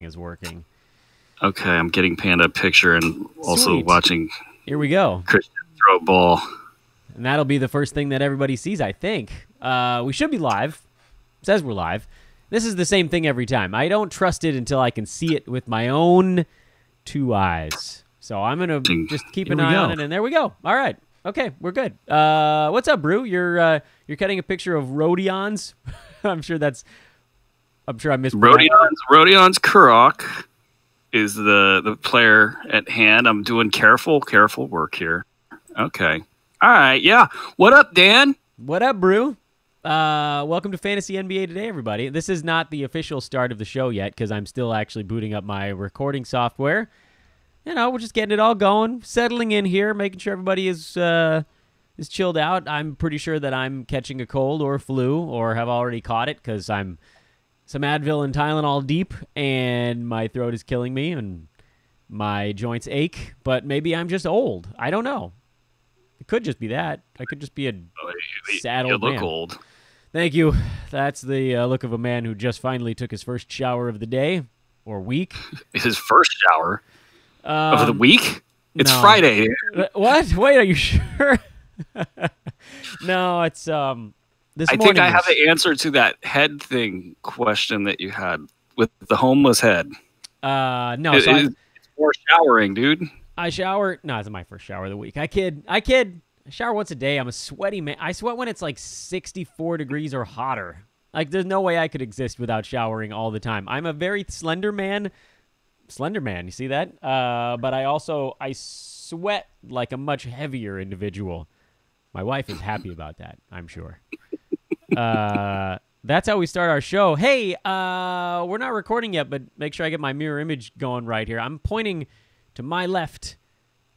is working. Okay, I'm getting Panda a picture and also Sweet. watching. Here we go. Christian throw a ball. And that'll be the first thing that everybody sees, I think. We should be live. It says we're live. This is the same thing every time. I don't trust it until I can see it with my own 2 eyes. So I'm going to just keep an eye on it, and there we go. All right. Okay, we're good. What's up, Brew? You're cutting a picture of Rodions. I'm sure I missed Rodion's Kurok is the player at hand. I'm doing careful work here. Okay. All right, yeah. What up, Dan? What up, Brew? Welcome to Fantasy NBA Today, everybody. This is not the official start of the show yet because I'm still actually booting up my recording software. You know, we're just getting it all going, settling in here, making sure everybody is chilled out. I'm pretty sure that I'm catching a cold or a flu or have already caught it because I'm some Advil and Tylenol deep and my throat is killing me and my joints ache. But maybe I'm just old. I don't know. It could just be that. I could just be a sad old man. You look old. Thank you. That's the look of a man who just finally took his first shower of the day or week. His first shower of the week? It's no. Friday. What? Wait, are you sure? No, it's this morning. I think I have the answer to that head thing question that you had with the homeless head. No, it's more showering, dude. I shower. No, it's my first shower of the week. I kid. I shower once a day. I'm a sweaty man. I sweat when it's like 64 degrees or hotter. Like, there's no way I could exist without showering all the time. I'm a very slender man. Slender man, you see that? But I sweat like a much heavier individual. My wife is happy about that, I'm sure. That's how we start our show. Hey, we're not recording yet, but make sure I get my mirror image going right here. I'm pointing to my left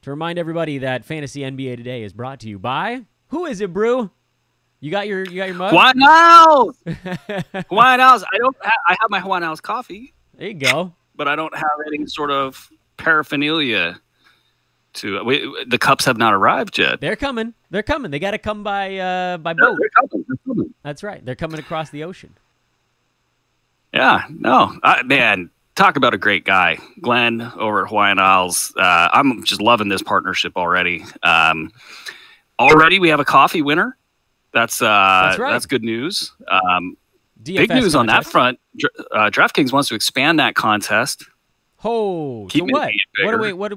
to remind everybody that Fantasy NBA Today is brought to you by... Who is it, Brew? You got your mug? Hawaiian House! Hawaiian House. I have my Hawaiian House coffee. There you go. But I don't have any sort of paraphernalia to... the cups have not arrived yet. They're coming. They're coming. They got to come by boat. They're coming. That's right. They're coming across the ocean. Yeah. No. Man, talk about a great guy. Glenn over at Hawaiian Isles. I'm just loving this partnership already. Already we have a coffee winner. That's right. That's good news. Big news on that front. DraftKings wants to expand that contest. Oh, so what?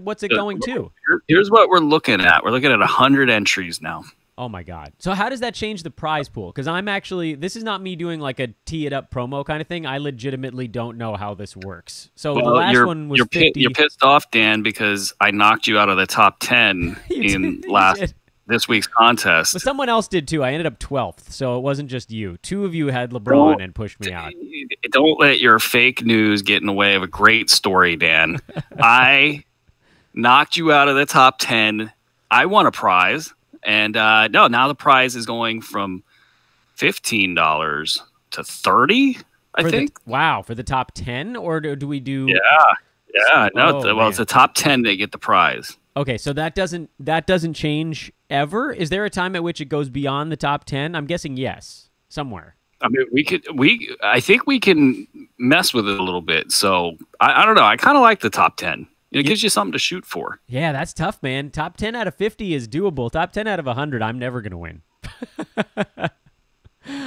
What's it going to? Here's what we're looking at. We're looking at 100 entries now. Oh my God! So how does that change the prize pool? Because this is not me doing like a tee it up promo kind of thing. I legitimately don't know how this works. So the last one was 50. You're pissed off, Dan, because I knocked you out of the top 10 this week's contest. But someone else did too. I ended up 12th, so it wasn't just you. 2 of you had LeBron and pushed me out. Don't let your fake news get in the way of a great story, Dan. I knocked you out of the top 10. I won a prize. And now the prize is going from $15 to $30, I think. Wow, for the top 10? Or do we do... Yeah. It's the top 10 that get the prize. Okay, so that doesn't change ever? Is there a time at which it goes beyond the top 10? I'm guessing yes, somewhere. I mean, I think we can mess with it a little bit. So I don't know. I kind of like the top 10. It gives you something to shoot for. Yeah, that's tough, man. Top 10 out of 50 is doable. Top 10 out of 100, I'm never going to win.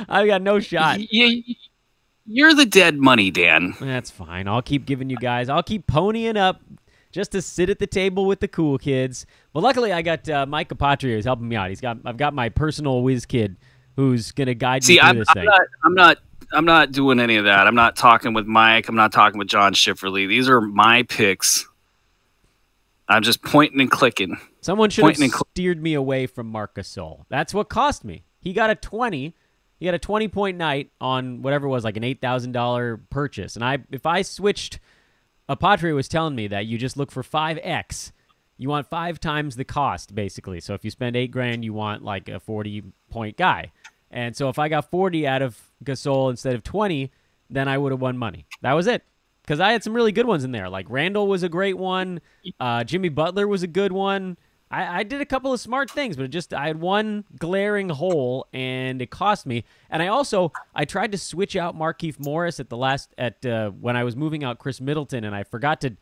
I've got no shot. You're the dead money, Dan. That's fine. I'll keep giving you guys. I'll keep ponying up just to sit at the table with the cool kids. But luckily, I got Mike Apatria who's helping me out. I've got my personal whiz kid who's going to guide me through this thing. I'm not doing any of that. I'm not talking with Mike. I'm not talking with John Schifferly. These are my picks. I'm just pointing and clicking. Someone should have steered me away from Marc Gasol. That's what cost me. He got a 20. He got a 20-point night on whatever it was, like an $8,000 purchase. And if I switched, Apatria was telling me that you just look for 5x. You want 5 times the cost, basically. So if you spend $8,000, you want like a 40-point guy. And so if I got 40 out of Gasol instead of 20, then I would have won money. That was it. Because I had some really good ones in there. Like Randall was a great one. Jimmy Butler was a good one. I did a couple of smart things, but I had one glaring hole, and it cost me. And I tried to switch out Markieff Morris when I was moving out Chris Middleton, and I forgot to.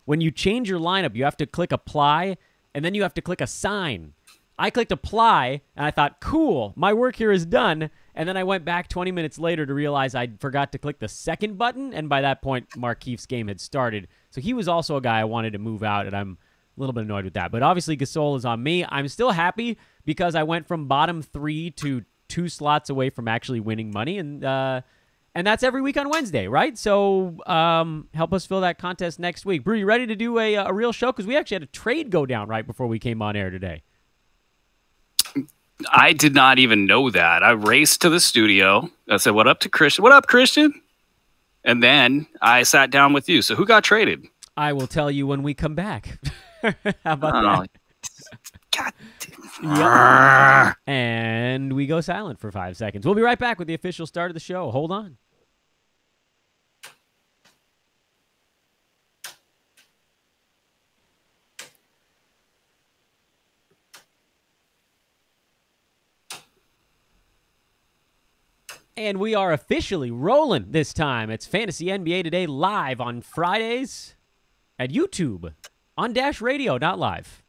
When you change your lineup, you have to click apply, and then you have to click assign. I clicked apply, and I thought, cool, my work here is done. And then I went back 20 minutes later to realize I forgot to click the second button, and by that point, Markieff's game had started. So he was also a guy I wanted to move out, and I'm a little bit annoyed with that. But obviously, Gasol is on me. I'm still happy because I went from bottom 3 to 2 slots away from actually winning money, and that's every week on Wednesday, right? So help us fill that contest next week. Brew, you ready to do a real show? Because we actually had a trade go down right before we came on air today. I did not even know that. I raced to the studio. I said, "What up to Christian? What up, Christian?" And then I sat down with you. So who got traded? I will tell you when we come back. How about that? God damn. Yep. And we go silent for 5 seconds. We'll be right back with the official start of the show. Hold on. And we are officially rolling this time. It's Fantasy NBA Today live on Fridays at YouTube on Dash Radio, not live.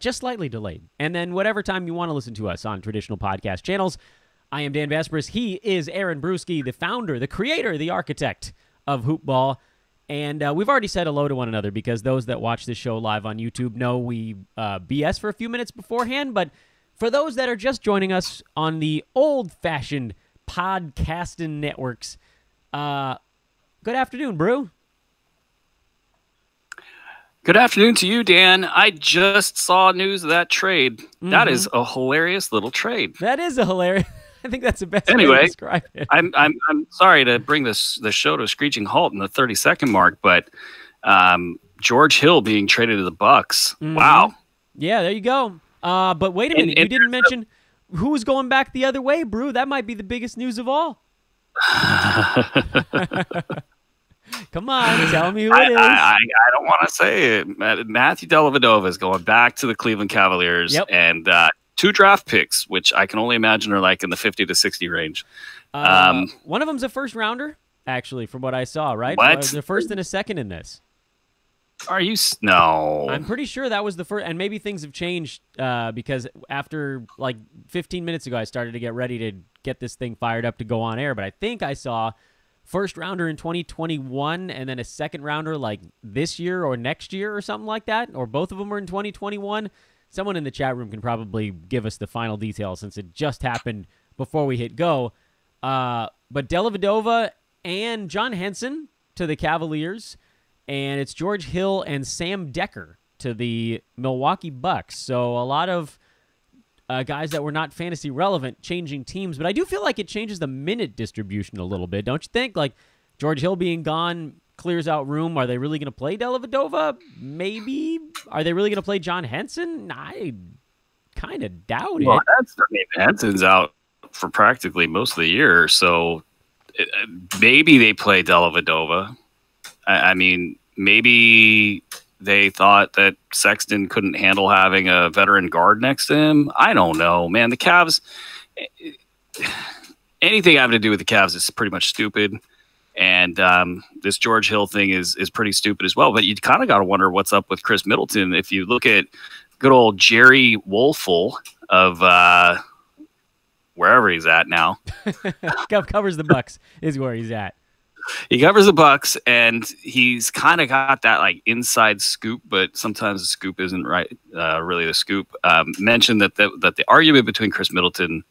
Just slightly delayed. And then whatever time you want to listen to us on traditional podcast channels. I am Dan Besbris. He is Aaron Bruski, the founder, the creator, the architect of Hoopball. And we've already said hello to one another because those that watch this show live on YouTube know we BS for a few minutes beforehand. But for those that are just joining us on the old-fashioned podcasting networks, good afternoon, Brew. Good afternoon to you, Dan. I just saw news of that trade. Mm-hmm. That is a hilarious little trade. That is a hilarious. I think that's the best way to describe it. I'm sorry to bring the show to a screeching halt in the 30-second mark, but George Hill being traded to the Bucks. Mm-hmm. Wow. Yeah, there you go. But wait a minute, you didn't mention who's going back the other way, Brew. That might be the biggest news of all. Come on, tell me who it is. I don't want to say it. Matthew Dellavedova is going back to the Cleveland Cavaliers, and 2 draft picks, which I can only imagine are like in the 50 to 60 range. One of them's a first rounder, actually, from what I saw, right? What? The first and a second in this. Are you? No. I'm pretty sure that was the first, and maybe things have changed because after like 15 minutes ago, I started to get ready to get this thing fired up to go on air, but I think I saw first rounder in 2021 and then a second rounder like this year or next year or something like that, or both of them were in 2021. Someone in the chat room can probably give us the final details since it just happened before we hit go. But Dellavedova and John Henson to the Cavaliers, and it's George Hill and Sam Decker to the Milwaukee Bucks. So a lot of guys that were not fantasy relevant changing teams, but I do feel like it changes the minute distribution a little bit, don't you think? Like George Hill being gone clears out room. Are they really going to play Dellavedova? Maybe. Are they really going to play John Henson? I kind of doubt it. Henson's out for practically most of the year, so maybe they play Dellavedova. I mean, maybe they thought that Sexton couldn't handle having a veteran guard next to him. I don't know, man. The Cavs, anything having to do with the Cavs is pretty much stupid. And this George Hill thing is pretty stupid as well. But you kind of got to wonder what's up with Chris Middleton. If you look at good old Jerry Wolfel of wherever he's at now. Covers the Bucks is where he's at. He covers the Bucks, and he's kind of got that like inside scoop, but sometimes the scoop isn't really the scoop. Mentioned that the argument between Chris Middleton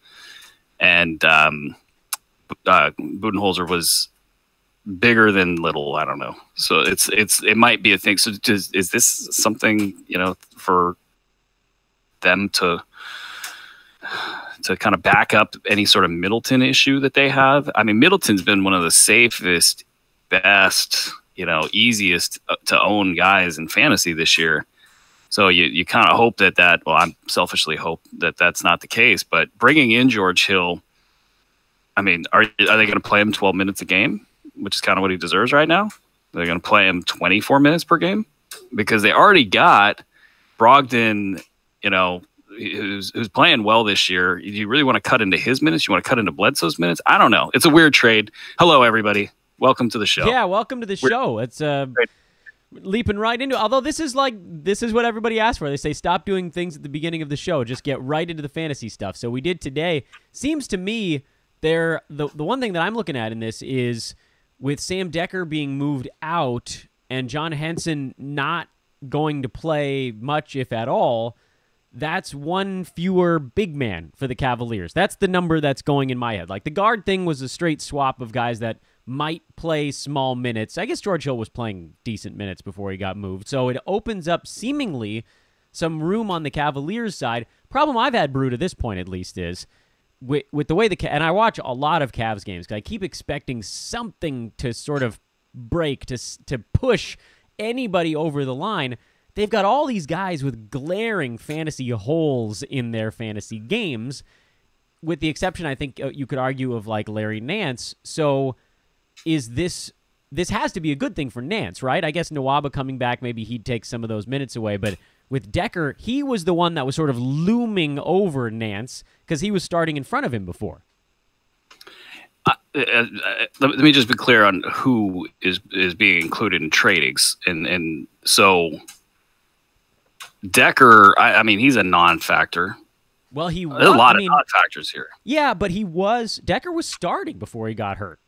and Budenholzer was bigger than little. I don't know. So it might be a thing. So is this something for them to kind of back up any sort of Middleton issue that they have? I mean, Middleton's been one of the safest, best, easiest to own guys in fantasy this year. So you kind of hope that well, I selfishly hope that that's not the case. But bringing in George Hill, I mean, are they going to play him 12 minutes a game, which is kind of what he deserves right now? They're going to play him 24 minutes per game because they already got Brogdon who's playing well this year. Do you really want to cut into his minutes? You want to cut into Bledsoe's minutes? I don't know. It's a weird trade. Hello, everybody. Welcome to the show. Yeah, welcome to the show. It's leaping right into. Although this is what everybody asked for. They say stop doing things at the beginning of the show. Just get right into the fantasy stuff. So we did today. Seems to me the one thing that I'm looking at in this is with Sam Decker being moved out and John Henson not going to play much, if at all. That's one fewer big man for the Cavaliers. That's the number that's going in my head. Like the guard thing was a straight swap of guys that might play small minutes. I guess George Hill was playing decent minutes before he got moved. So it opens up seemingly some room on the Cavaliers side. Problem I've had, Brew, to this point at least, is with the way and I watch a lot of Cavs games because I keep expecting something to sort of break, to push anybody over the line. They've got all these guys with glaring fantasy holes in their fantasy games, with the exception, I think, you could argue, of like Larry Nance. So is this has to be a good thing for Nance, right? I guess Nwaba coming back, maybe he'd take some of those minutes away. But with Decker, he was the one that was sort of looming over Nance because he was starting in front of him before. Let me just be clear on who is being included in tradings. And so Decker, I mean, he's a non-factor. Well, there's a lot of non-factors here. Yeah, but Decker was starting before he got hurt.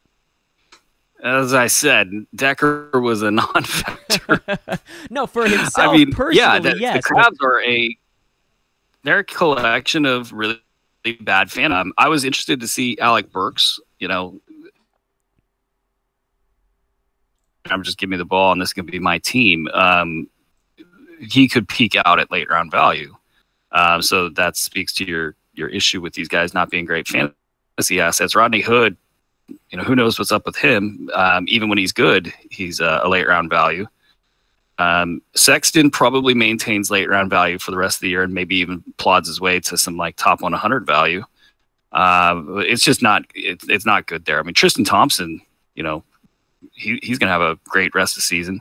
As I said, Decker was a non-factor. No, for himself, personally, yes. The Cavs they're a collection of really bad fan. I was interested to see Alec Burks. I'm just giving me the ball, and this is going to be my team. He could peak out at late round value. So that speaks to your issue with these guys not being great fantasy assets. Rodney Hood, who knows what's up with him? Even when he's good, he's a late round value. Sexton probably maintains late round value for the rest of the year and maybe even plods his way to some like top 100 value. It's just not, it's not good there. I mean, Tristan Thompson, he's going to have a great rest of the season.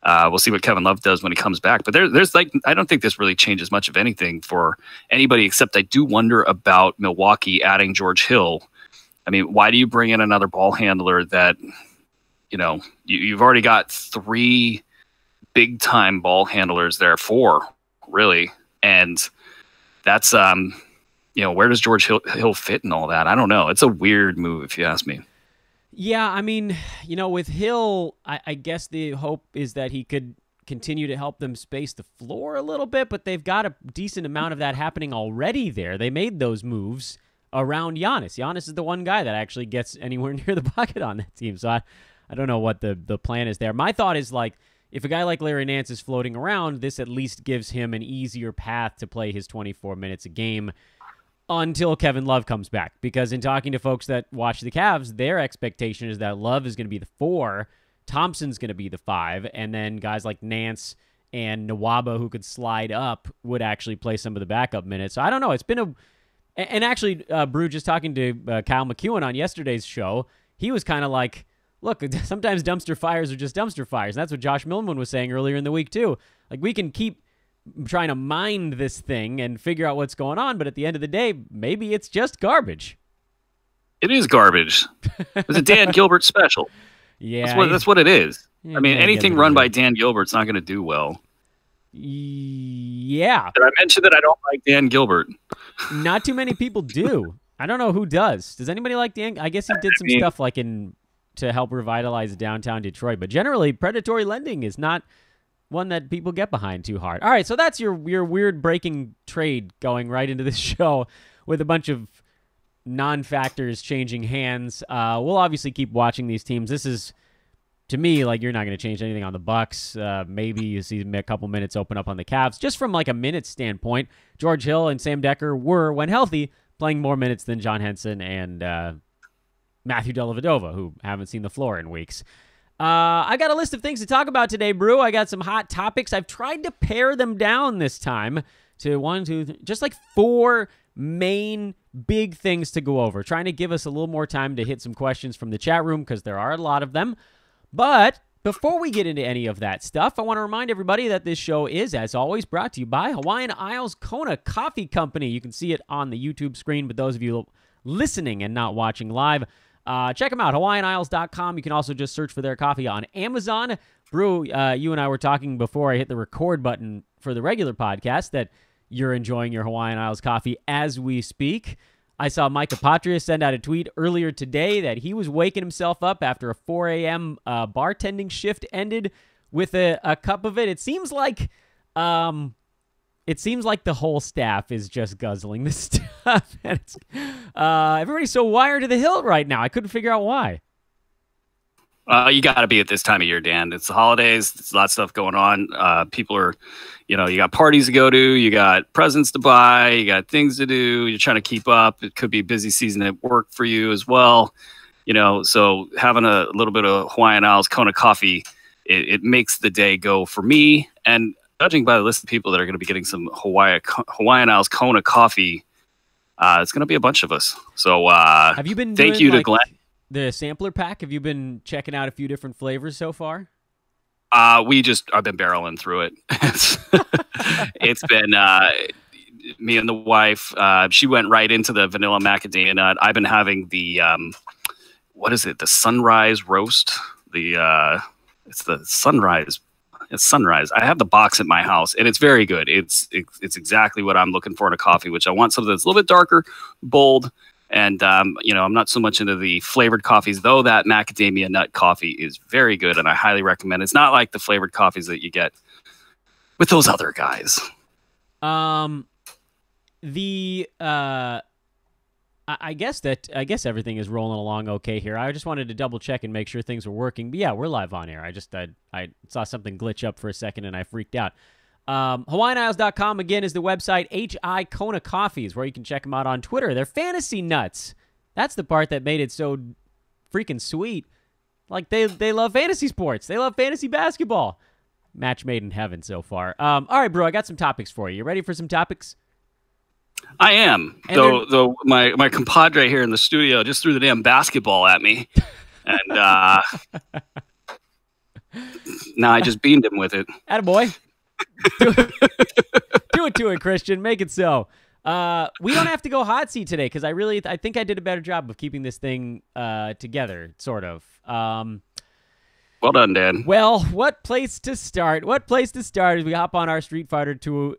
We'll see what Kevin Love does when he comes back. But there's I don't think this really changes much of anything for anybody, except I do wonder about Milwaukee adding George Hill. I mean, why do you bring in another ball handler that, you've already got 3 big time ball handlers there, 4 really. And that's, where does George Hill fit in all that? I don't know. It's a weird move if you ask me. Yeah, I mean, with Hill, I guess the hope is that he could continue to help them space the floor a little bit, but they've got a decent amount of that happening already there. They made those moves around Giannis. Giannis is the one guy that actually gets anywhere near the bucket on that team, so I don't know what the plan is there. My thought is, like, if a guy like Larry Nance is floating around, this at least gives him an easier path to play his 24 minutes a game until Kevin Love comes back. Because in talking to folks that watch the Cavs, their expectation is that Love is going to be the 4, Thompson's going to be the 5, and then guys like Nance and Nwaba, who could slide up, would actually play some of the backup minutes. So I don't know. It's been and actually, Brew, just talking to Kyle McEwen on yesterday's show, he was kind of like, look, sometimes dumpster fires are just dumpster fires. And that's what Josh Millman was saying earlier in the week, too. Like, we can keep trying to mind this thing and figure out what's going on, but at the end of the day, maybe it's just garbage. It is garbage. It's a Dan Gilbert special. Yeah. That's what it is. I mean, anything run by Dan Gilbert's not going to do well. Yeah. Did I mention that I don't like Dan Gilbert? Not too many people do. I don't know who does. Does anybody like Dan? I guess he did some stuff like to help revitalize downtown Detroit, but generally predatory lending is not one that people get behind too hard. All right, so that's your weird breaking trade going right into this show with a bunch of non-factors changing hands. We'll obviously keep watching these teams. This is, to me, like, you're not going to change anything on the Bucks. Maybe you see a couple minutes open up on the Cavs. Just from like a minutes standpoint, George Hill and Sam Decker were, when healthy, playing more minutes than John Henson and Matthew Dellavedova, who haven't seen the floor in weeks. I got a list of things to talk about today, Brew. I got some hot topics. I've tried to pare them down this time to just like 4 main big things to go over. Trying to give us a little more time to hit some questions from the chat room because there are a lot of them. But Before we get into any of that stuff, I want to remind everybody that this show is, as always, brought to you by Hawaiian Isles Kona Coffee Company. You can see it on the YouTube screen, but those of you listening and not watching live, check them out, hawaiianisles.com. You can also just search for their coffee on Amazon. Brew, you and I were talking before I hit the record button for the regular podcast that you're enjoying your Hawaiian Isles coffee as we speak. I saw Micah Patria send out a tweet earlier today that he was waking himself up after a 4 a.m. Bartending shift ended with a cup of it. It seems like the whole staff is just guzzling this stuff. And it's, everybody's so wired to the hilt right now. I couldn't figure out why. You got to be at this time of year, Dan. It's the holidays. There's a lot of stuff going on. People are, you got parties to go to. You got presents to buy. You got things to do. You're trying to keep up. It could be a busy season at work for you as well. So having a little bit of Hawaiian Isles Kona coffee, it makes the day go for me. And judging by the list of people that are going to be getting some Hawaiian Isles Kona coffee, it's going to be a bunch of us. So have you been thank you to Glenn. The sampler pack, have you been checking out a few different flavors so far? I've been barreling through it. It's been me and the wife. She went right into the vanilla macadamia nut. I've been having the what is it? The sunrise roast. It's the sunrise. It's sunrise. I have the box at my house, and it's very good. It's exactly what I'm looking for in a coffee, which I want something that's a little bit darker, bold. And, I'm not so much into the flavored coffees, though that macadamia nut coffee is very good, and I highly recommend it. It's not like the flavored coffees that you get with those other guys. I guess everything is rolling along okay here. I just wanted to double check and make sure things were working. But yeah, we're live on air. I saw something glitch up for a second, and I freaked out. HawaiianIsles.com, again, is the website. HI Kona Coffee is where you can check them out on Twitter. They're fantasy nuts. That's the part that made it so freaking sweet. Like, they love fantasy sports. They love fantasy basketball. Match made in heaven so far. All right, bro, I got some topics for you. You ready for some topics? I am. Though my compadre here in the studio just threw the damn basketball at me. And now I just beamed him with it. Attaboy. Do it to it, Christian. Make it so. We don't have to go hot seat today because I think I did a better job of keeping this thing together, sort of. Well done, Dan. Well, what place to start? As we hop on our Street Fighter 2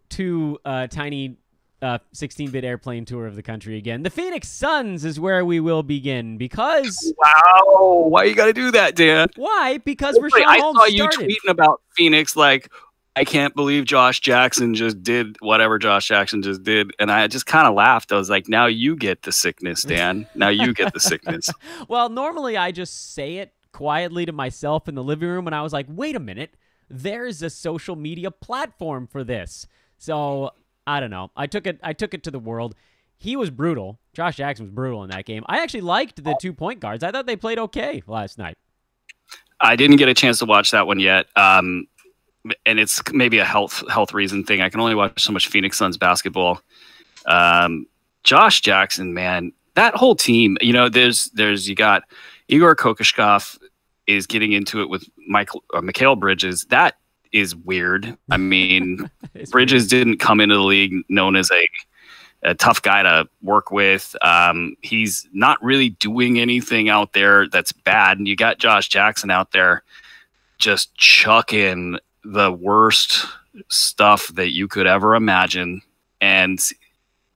tiny 16-bit airplane tour of the country again. The Phoenix Suns is where we will begin because... Wow. Why you got to do that, Dan? Why? Because Rashawn Holmes I saw you started. tweeting about Phoenix like... I can't believe Josh Jackson just did whatever Josh Jackson just did. And I just kind of laughed. I was like, now you get the sickness, Dan. Now you get the sickness. Well, normally I just say it quietly to myself in the living room. And I was like, wait a minute. There's a social media platform for this. So I don't know. I took it to the world. He was brutal. Josh Jackson was brutal in that game. I actually liked the 2-point guards. I thought they played okay last night. I didn't get a chance to watch that one yet. And it's maybe a health reason thing. I can only watch so much Phoenix Suns basketball. Josh Jackson, man, that whole team, there's you got Igor Kokoshkov is getting into it with Mikal Bridges. That is weird. I mean, Bridges didn't come into the league known as a tough guy to work with. He's not really doing anything out there that's bad. And you got Josh Jackson out there just chucking the worst stuff that you could ever imagine, and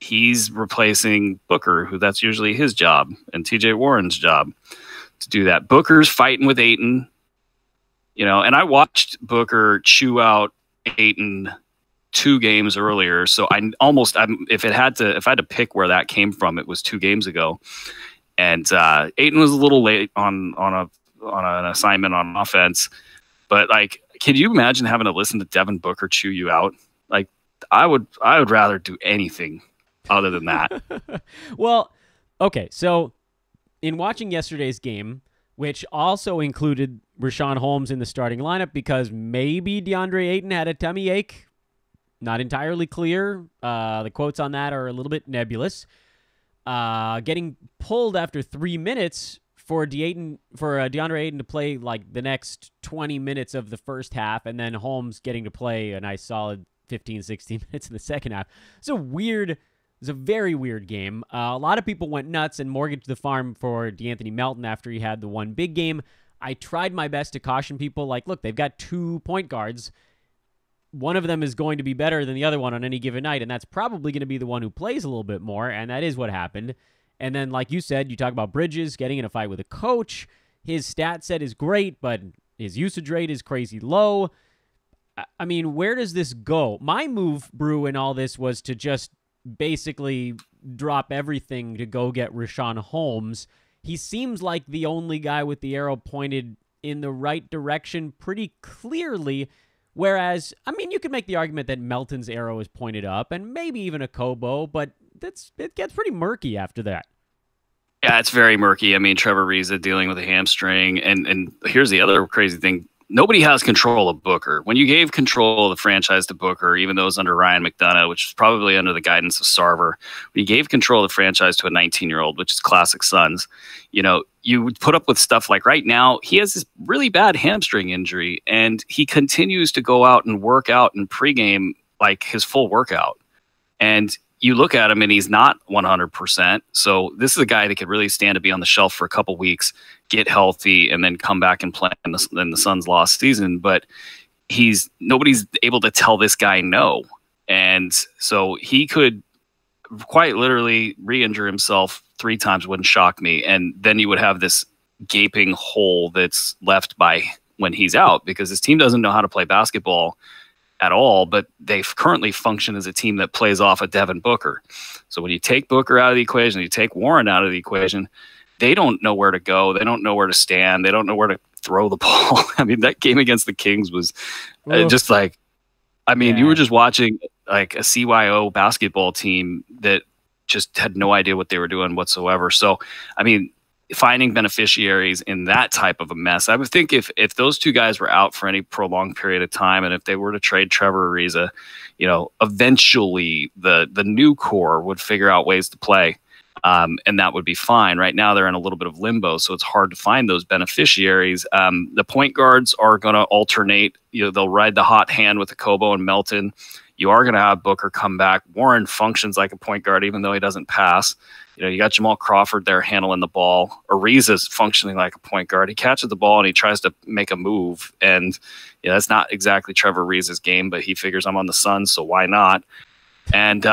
he's replacing Booker, who that's usually his job, and TJ Warren's job to do that. Booker's fighting with Ayton, and I watched Booker chew out Ayton 2 games earlier, so if I had to pick where that came from, it was 2 games ago, and Ayton was a little late on an assignment on offense, but like, can you imagine having to listen to Devin Booker chew you out? Like, I would rather do anything other than that. Well, okay. So in watching yesterday's game, which also included Rashawn Holmes in the starting lineup because maybe DeAndre Ayton had a tummy ache, not entirely clear. The quotes on that are a little bit nebulous. Getting pulled after 3 minutes DeAndre Ayton to play like the next 20 minutes of the first half, and then Holmes getting to play a nice solid 15, 16 minutes in the second half. It's a very weird game. A lot of people went nuts and mortgaged the farm for DeAnthony Melton after he had the one big game. I tried my best to caution people, like, look, they've got 2 point guards. One of them is going to be better than the other one on any given night, and that's probably going to be the one who plays a little bit more, and that is what happened. And then, like you said, you talk about Bridges getting in a fight with a coach. His stat set is great, but his usage rate is crazy low. I mean, where does this go? My move, Brew, in all this was to just basically drop everything to go get Richaun Holmes. He seems like the only guy with the arrow pointed in the right direction pretty clearly. Whereas, I mean, you could make the argument that Melton's arrow is pointed up and maybe even a Kobo, but it gets pretty murky after that. Yeah, it's very murky. I mean, Trevor Ariza dealing with a hamstring. And here's the other crazy thing. Nobody has control of Booker. When you gave control of the franchise to Booker, even though it was under Ryan McDonough, which was probably under the guidance of Sarver, when you gave control of the franchise to a 19-year-old, which is classic Suns, you would put up with stuff like right now, he has this really bad hamstring injury, and he continues to go out and work out in pregame like his full workout. And you look at him and he's not 100%. So this is a guy that could really stand to be on the shelf for a couple weeks, get healthy, and then come back and play in the Suns' lost season. But nobody's able to tell this guy no. And so he could quite literally re-injure himself 3 times, wouldn't shock me. And then you would have this gaping hole that's left by when he's out, because his team doesn't know how to play basketball at all, but they currently function as a team that plays off of Devin Booker. So when you take Booker out of the equation, you take Warren out of the equation, they don't know where to go. They don't know where to stand. They don't know where to throw the ball. I mean, that game against the Kings was just like, I mean, you were just watching like a CYO basketball team that just had no idea what they were doing whatsoever. So, I mean, finding beneficiaries in that type of a mess. I would think if those 2 guys were out for any prolonged period of time, and if they were to trade Trevor Ariza, eventually the new core would figure out ways to play, and that would be fine. Right now they're in a little bit of limbo, so it's hard to find those beneficiaries. The point guards are going to alternate. They'll ride the hot hand with the Kobo and Melton. You are going to have Booker come back. Warren functions like a point guard, even though he doesn't pass. You got Jamal Crawford there handling the ball. Ariza's functioning like a point guard. He catches the ball and he tries to make a move. And that's not exactly Trevor Ariza's game, but he figures I'm on the Suns, so why not? And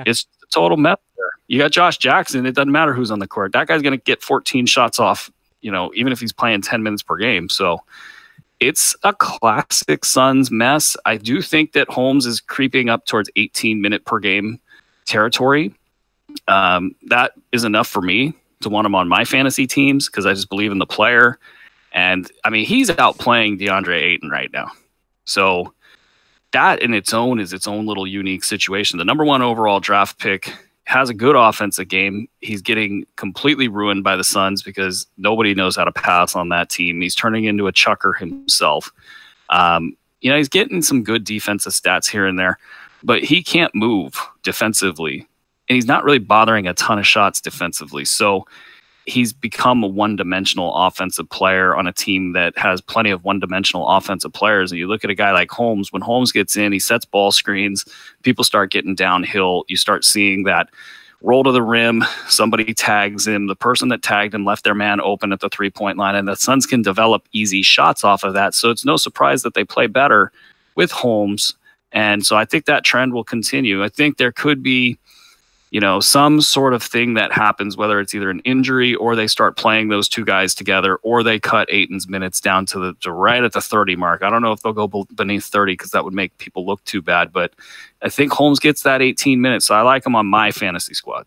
it's a total mess there. You got Josh Jackson. It doesn't matter who's on the court. That guy's going to get 14 shots off, even if he's playing 10 minutes per game. So it's a classic Suns mess. I do think that Holmes is creeping up towards 18-minute per game territory. That is enough for me to want him on my fantasy teams, because I just believe in the player. And I mean, he's outplaying DeAndre Ayton right now. So that in its own is its own little unique situation. The number 1 overall draft pick has a good offensive game. He's getting completely ruined by the Suns because nobody knows how to pass on that team. He's turning into a chucker himself. He's getting some good defensive stats here and there, but he can't move defensively. And he's not really bothering a ton of shots defensively. So he's become a one-dimensional offensive player on a team that has plenty of one-dimensional offensive players. And you look at a guy like Holmes, when Holmes gets in, he sets ball screens, people start getting downhill. You start seeing that roll to the rim, somebody tags him, the person that tagged him left their man open at the 3-point line, and the Suns can develop easy shots off of that. So it's no surprise that they play better with Holmes. And so I think that trend will continue. I think there could be some sort of thing that happens, whether it's either an injury or they start playing those 2 guys together, or they cut Ayton's minutes down to right at the 30 mark. I don't know if they'll go beneath 30 because that would make people look too bad, but I think Holmes gets that 18 minutes, so I like him on my fantasy squad.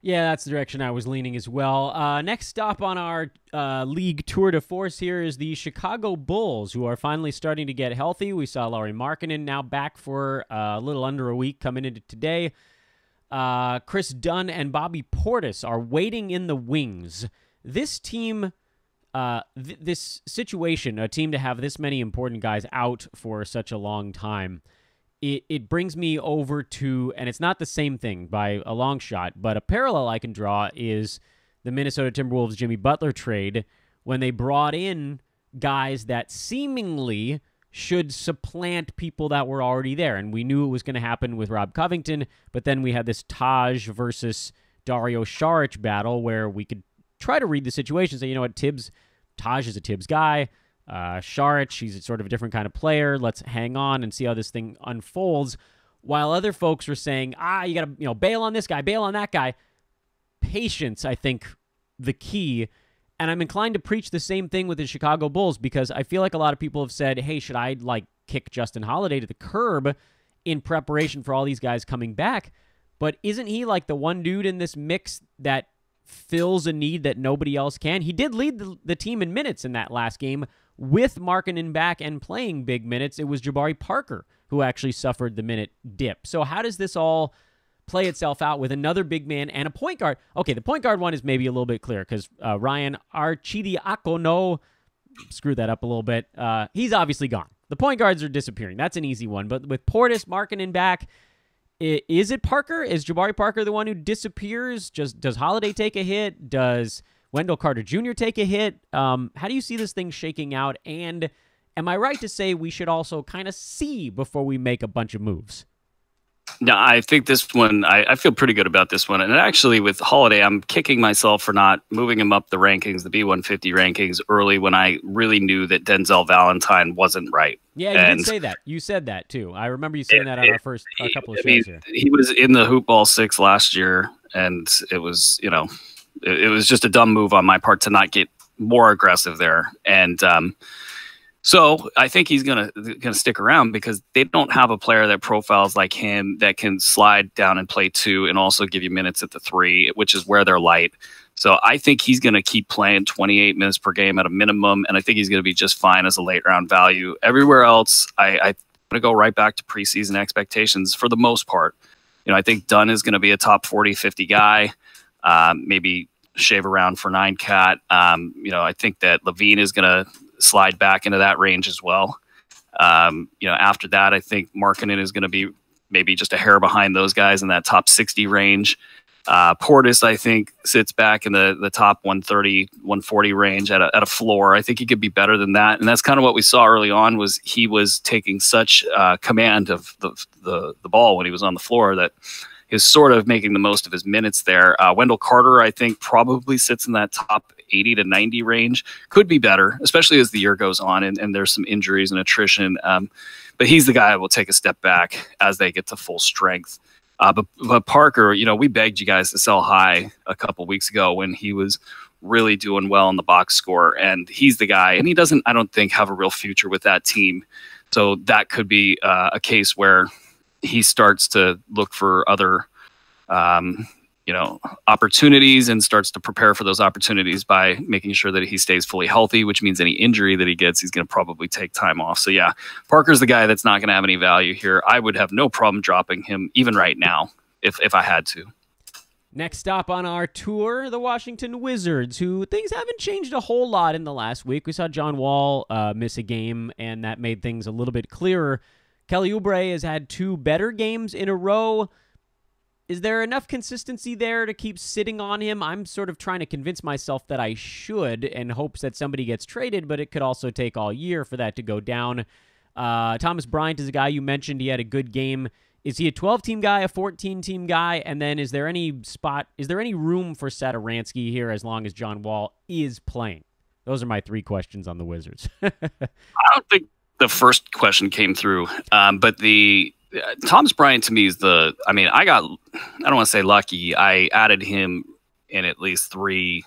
Yeah, that's the direction I was leaning as well. Next stop on our league tour de force here is the Chicago Bulls, who are finally starting to get healthy. We saw Lauri Markkanen now back for a little under a week coming into today. Chris Dunn and Bobby Portis are waiting in the wings. This team, this situation, a team to have this many important guys out for such a long time, it brings me over to, and it's not the same thing by a long shot, but a parallel I can draw is the Minnesota Timberwolves Jimmy Butler trade when they brought in guys that seemingly should supplant people that were already there. And we knew it was going to happen with Rob Covington, but then we had this Taj versus Dario Saric battle where we could try to read the situation and say, you know what, Taj is a Tibbs guy. Saric, he's sort of a different kind of player. Let's hang on and see how this thing unfolds. While other folks were saying, you got to bail on this guy, bail on that guy. Patience, I think, the key. And I'm inclined to preach the same thing with the Chicago Bulls because I feel like a lot of people have said, hey, should I kick Justin Holiday to the curb in preparation for all these guys coming back? But isn't he the one dude in this mix that fills a need that nobody else can? He did lead the team in minutes in that last game with Markkanen back and playing big minutes. It was Jabari Parker who actually suffered the minute dip. So how does this all play itself out with another big man and a point guard? Okay, the point guard one is maybe a little bit clear because Ryan Arcidiacono screwed that up a little bit. He's obviously gone. The point guards are disappearing. That's an easy one. But with Portis, Markkanen back, is it Parker? Is Jabari Parker the one who disappears? Does Holiday take a hit? Does Wendell Carter Jr. take a hit? How do you see this thing shaking out? And am I right to say we should also kind of see before we make a bunch of moves? No, I think this one, I feel pretty good about this one. And actually with Holiday, I'm kicking myself for not moving him up the rankings, the B150 rankings early when I really knew that Denzel Valentine wasn't right. Yeah, you did say that. You said that too. I remember you saying that on our couple of shows here. He was in the Hoop Ball 6 last year, and it was, it was just a dumb move on my part to not get more aggressive there. And so I think he's gonna stick around because they don't have a player that profiles like him that can slide down and play 2 and also give you minutes at the 3, which is where they're light. So I think he's going to keep playing 28 minutes per game at a minimum, and I think he's going to be just fine as a late round value. Everywhere else, I'm going to go right back to preseason expectations for the most part. I think Dunn is going to be a top 40, 50 guy, maybe shave around for 9 cat. I think that Levine is going to slide back into that range as well. After that, I think Markkanen is going to be maybe just a hair behind those guys in that top 60 range. Portis, I think, sits back in the top 130, 140 range at a floor. I think he could be better than that. And that's kind of what we saw early on was he was taking such command of the ball when he was on the floor that he was sort of making the most of his minutes there. Wendell Carter, I think, probably sits in that top 80 to 90 range. Could be better, especially as the year goes on and there's some injuries and attrition. But he's the guy that will take a step back as they get to full strength. But Parker, we begged you guys to sell high a couple weeks ago when he was really doing well in the box score. And he's the guy. And he doesn't, I don't think, have a real future with that team. So that could be a case where he starts to look for other opportunities and starts to prepare for those opportunities by making sure that he stays fully healthy, which means any injury that he gets, he's going to probably take time off. So yeah, Parker's the guy that's not going to have any value here. I would have no problem dropping him even right now if I had to. Next stop on our tour, the Washington Wizards, who things haven't changed a whole lot in the last week. We saw John Wall miss a game, and that made things a little bit clearer. Kelly Oubre has had 2 better games in a row. Is there enough consistency there to keep sitting on him? I'm sort of trying to convince myself that I should in hopes that somebody gets traded, but it could also take all year for that to go down. Thomas Bryant is a guy you mentioned. He had a good game. Is he a 12-team guy, a 14-team guy? And then is there any room for Satoransky here as long as John Wall is playing? Those are my 3 questions on the Wizards. I don't think the first question came through, but the Thomas Bryant to me is I don't want to say lucky. I added him in at least 3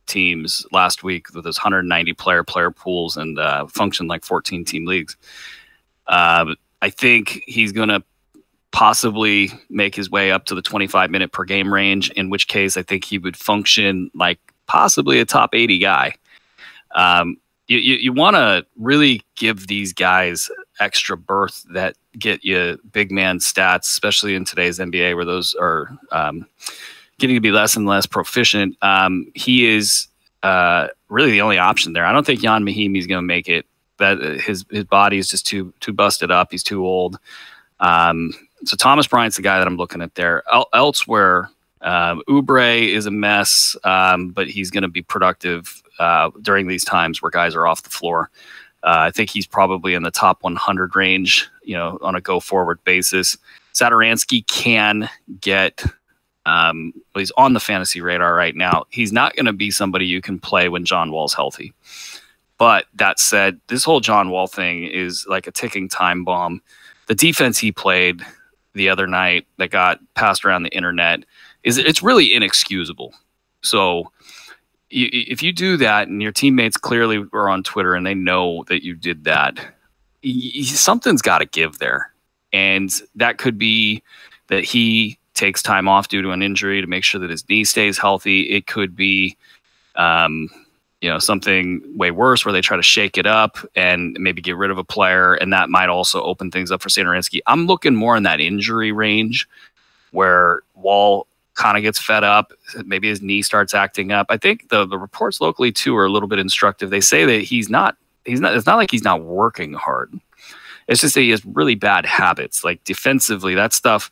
teams last week with those 190 player pools and functioned like 14-team leagues. I think he's going to possibly make his way up to the 25-minute per game range, in which case I think he would function like possibly a top 80 guy. You want to really give these guys extra berth that get you big man stats, especially in today's NBA where those are getting to be less and less proficient. He is really the only option there. I don't think Jan Mahimi is going to make it. That his body is just too busted up. He's too old. So Thomas Bryant's the guy that I'm looking at there. Elsewhere, Oubre is a mess, but he's going to be productive during these times where guys are off the floor. I think he's probably in the top 100 range, on a go-forward basis. Satoransky can get he's on the fantasy radar right now. He's not going to be somebody you can play when John Wall's healthy. But that said, this whole John Wall thing is like a ticking time bomb. The defense he played the other night that got passed around the internet it's really inexcusable. So if you do that and your teammates clearly are on Twitter and they know that you did that, something's got to give there. And that could be that he takes time off due to an injury to make sure that his knee stays healthy. It could be, something way worse where they try to shake it up and maybe get rid of a player. And that might also open things up for Satoransky. I'm looking more in that injury range where Wall kind of gets fed up. Maybe his knee starts acting up. I think the reports locally too are a little bit instructive. They say that it's not like he's not working hard. It's just that he has really bad habits. Like defensively, that stuff,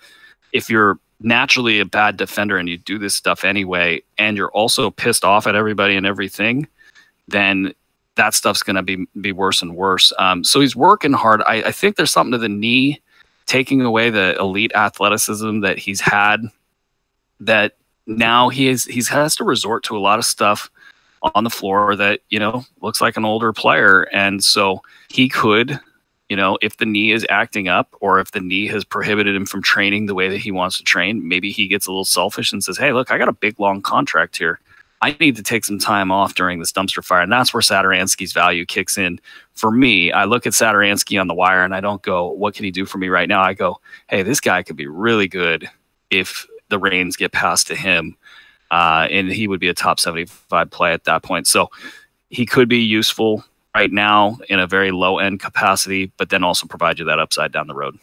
if you're naturally a bad defender and you do this stuff anyway, and you're also pissed off at everybody and everything, then that stuff's going to be worse and worse. So he's working hard. I think there's something to the knee taking away the elite athleticism that he's had, that now he has to resort to a lot of stuff on the floor that, looks like an older player. And so he could, if the knee is acting up or if the knee has prohibited him from training the way that he wants to train, maybe he gets a little selfish and says, hey, look, I got a big, long contract here. I need to take some time off during this dumpster fire. And that's where Satoransky's value kicks in. For me, I look at Satoransky on the wire and I don't go, what can he do for me right now? I go, hey, this guy could be really good if the reins get passed to him. And he would be a top 75 play at that point. So he could be useful right now in a very low-end capacity, but then also provide you that upside down the road.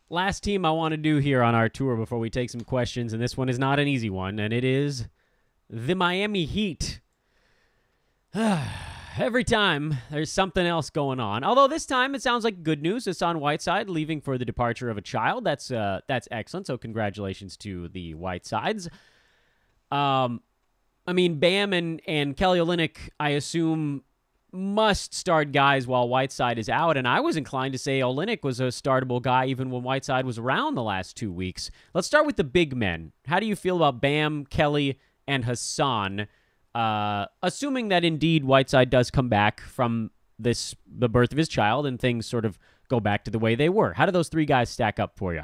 Last team I want to do here on our tour before we take some questions, and this one is not an easy one, and it is the Miami Heat. Every time there's something else going on. Although this time it sounds like good news. Hassan Whiteside leaving for the departure of a child. That's excellent. So congratulations to the Whitesides. Bam and Kelly Olynyk, I assume, must start guys while Whiteside is out. And I was inclined to say Olynyk was a startable guy even when Whiteside was around the last 2 weeks. Let's start with the big men. How do you feel about Bam, Kelly, and Hassan? Assuming that indeed Whiteside does come back from the birth of his child and things sort of go back to the way they were. How do those three guys stack up for you?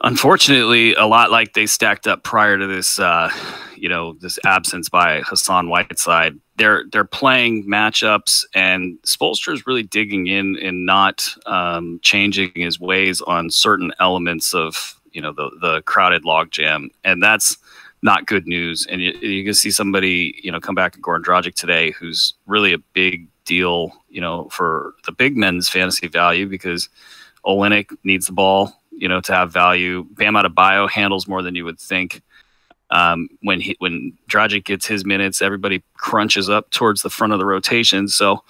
Unfortunately, a lot like they stacked up prior to this, this absence by Hassan Whiteside. They're playing matchups, and Spoelstra's really digging in and not changing his ways on certain elements of the crowded logjam, and that's not good news. And you can see somebody come back at Goran Dragic today, who's really a big deal, for the big men's fantasy value, because Olynyk needs the ball, to have value. Bam Adebayo handles more than you would think. When Dragic gets his minutes, everybody crunches up towards the front of the rotation. So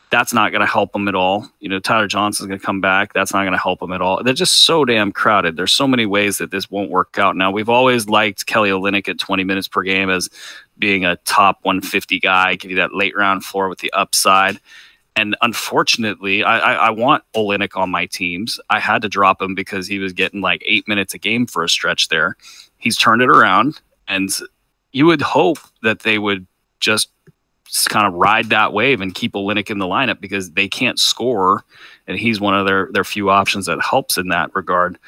that's not going to help them at all. Tyler Johnson's going to come back. That's not going to help them at all. They're just so damn crowded. There's so many ways that this won't work out. Now, we've always liked Kelly Olynyk at 20 minutes per game as being a top 150 guy, give you that late round floor with the upside. And unfortunately, I want Olynyk on my teams. I had to drop him because he was getting like 8 minutes a game for a stretch there. He's turned it around, and you would hope that they would just kind of ride that wave and keep Olynyk in the lineup, because they can't score, and he's one of their few options that helps in that regard.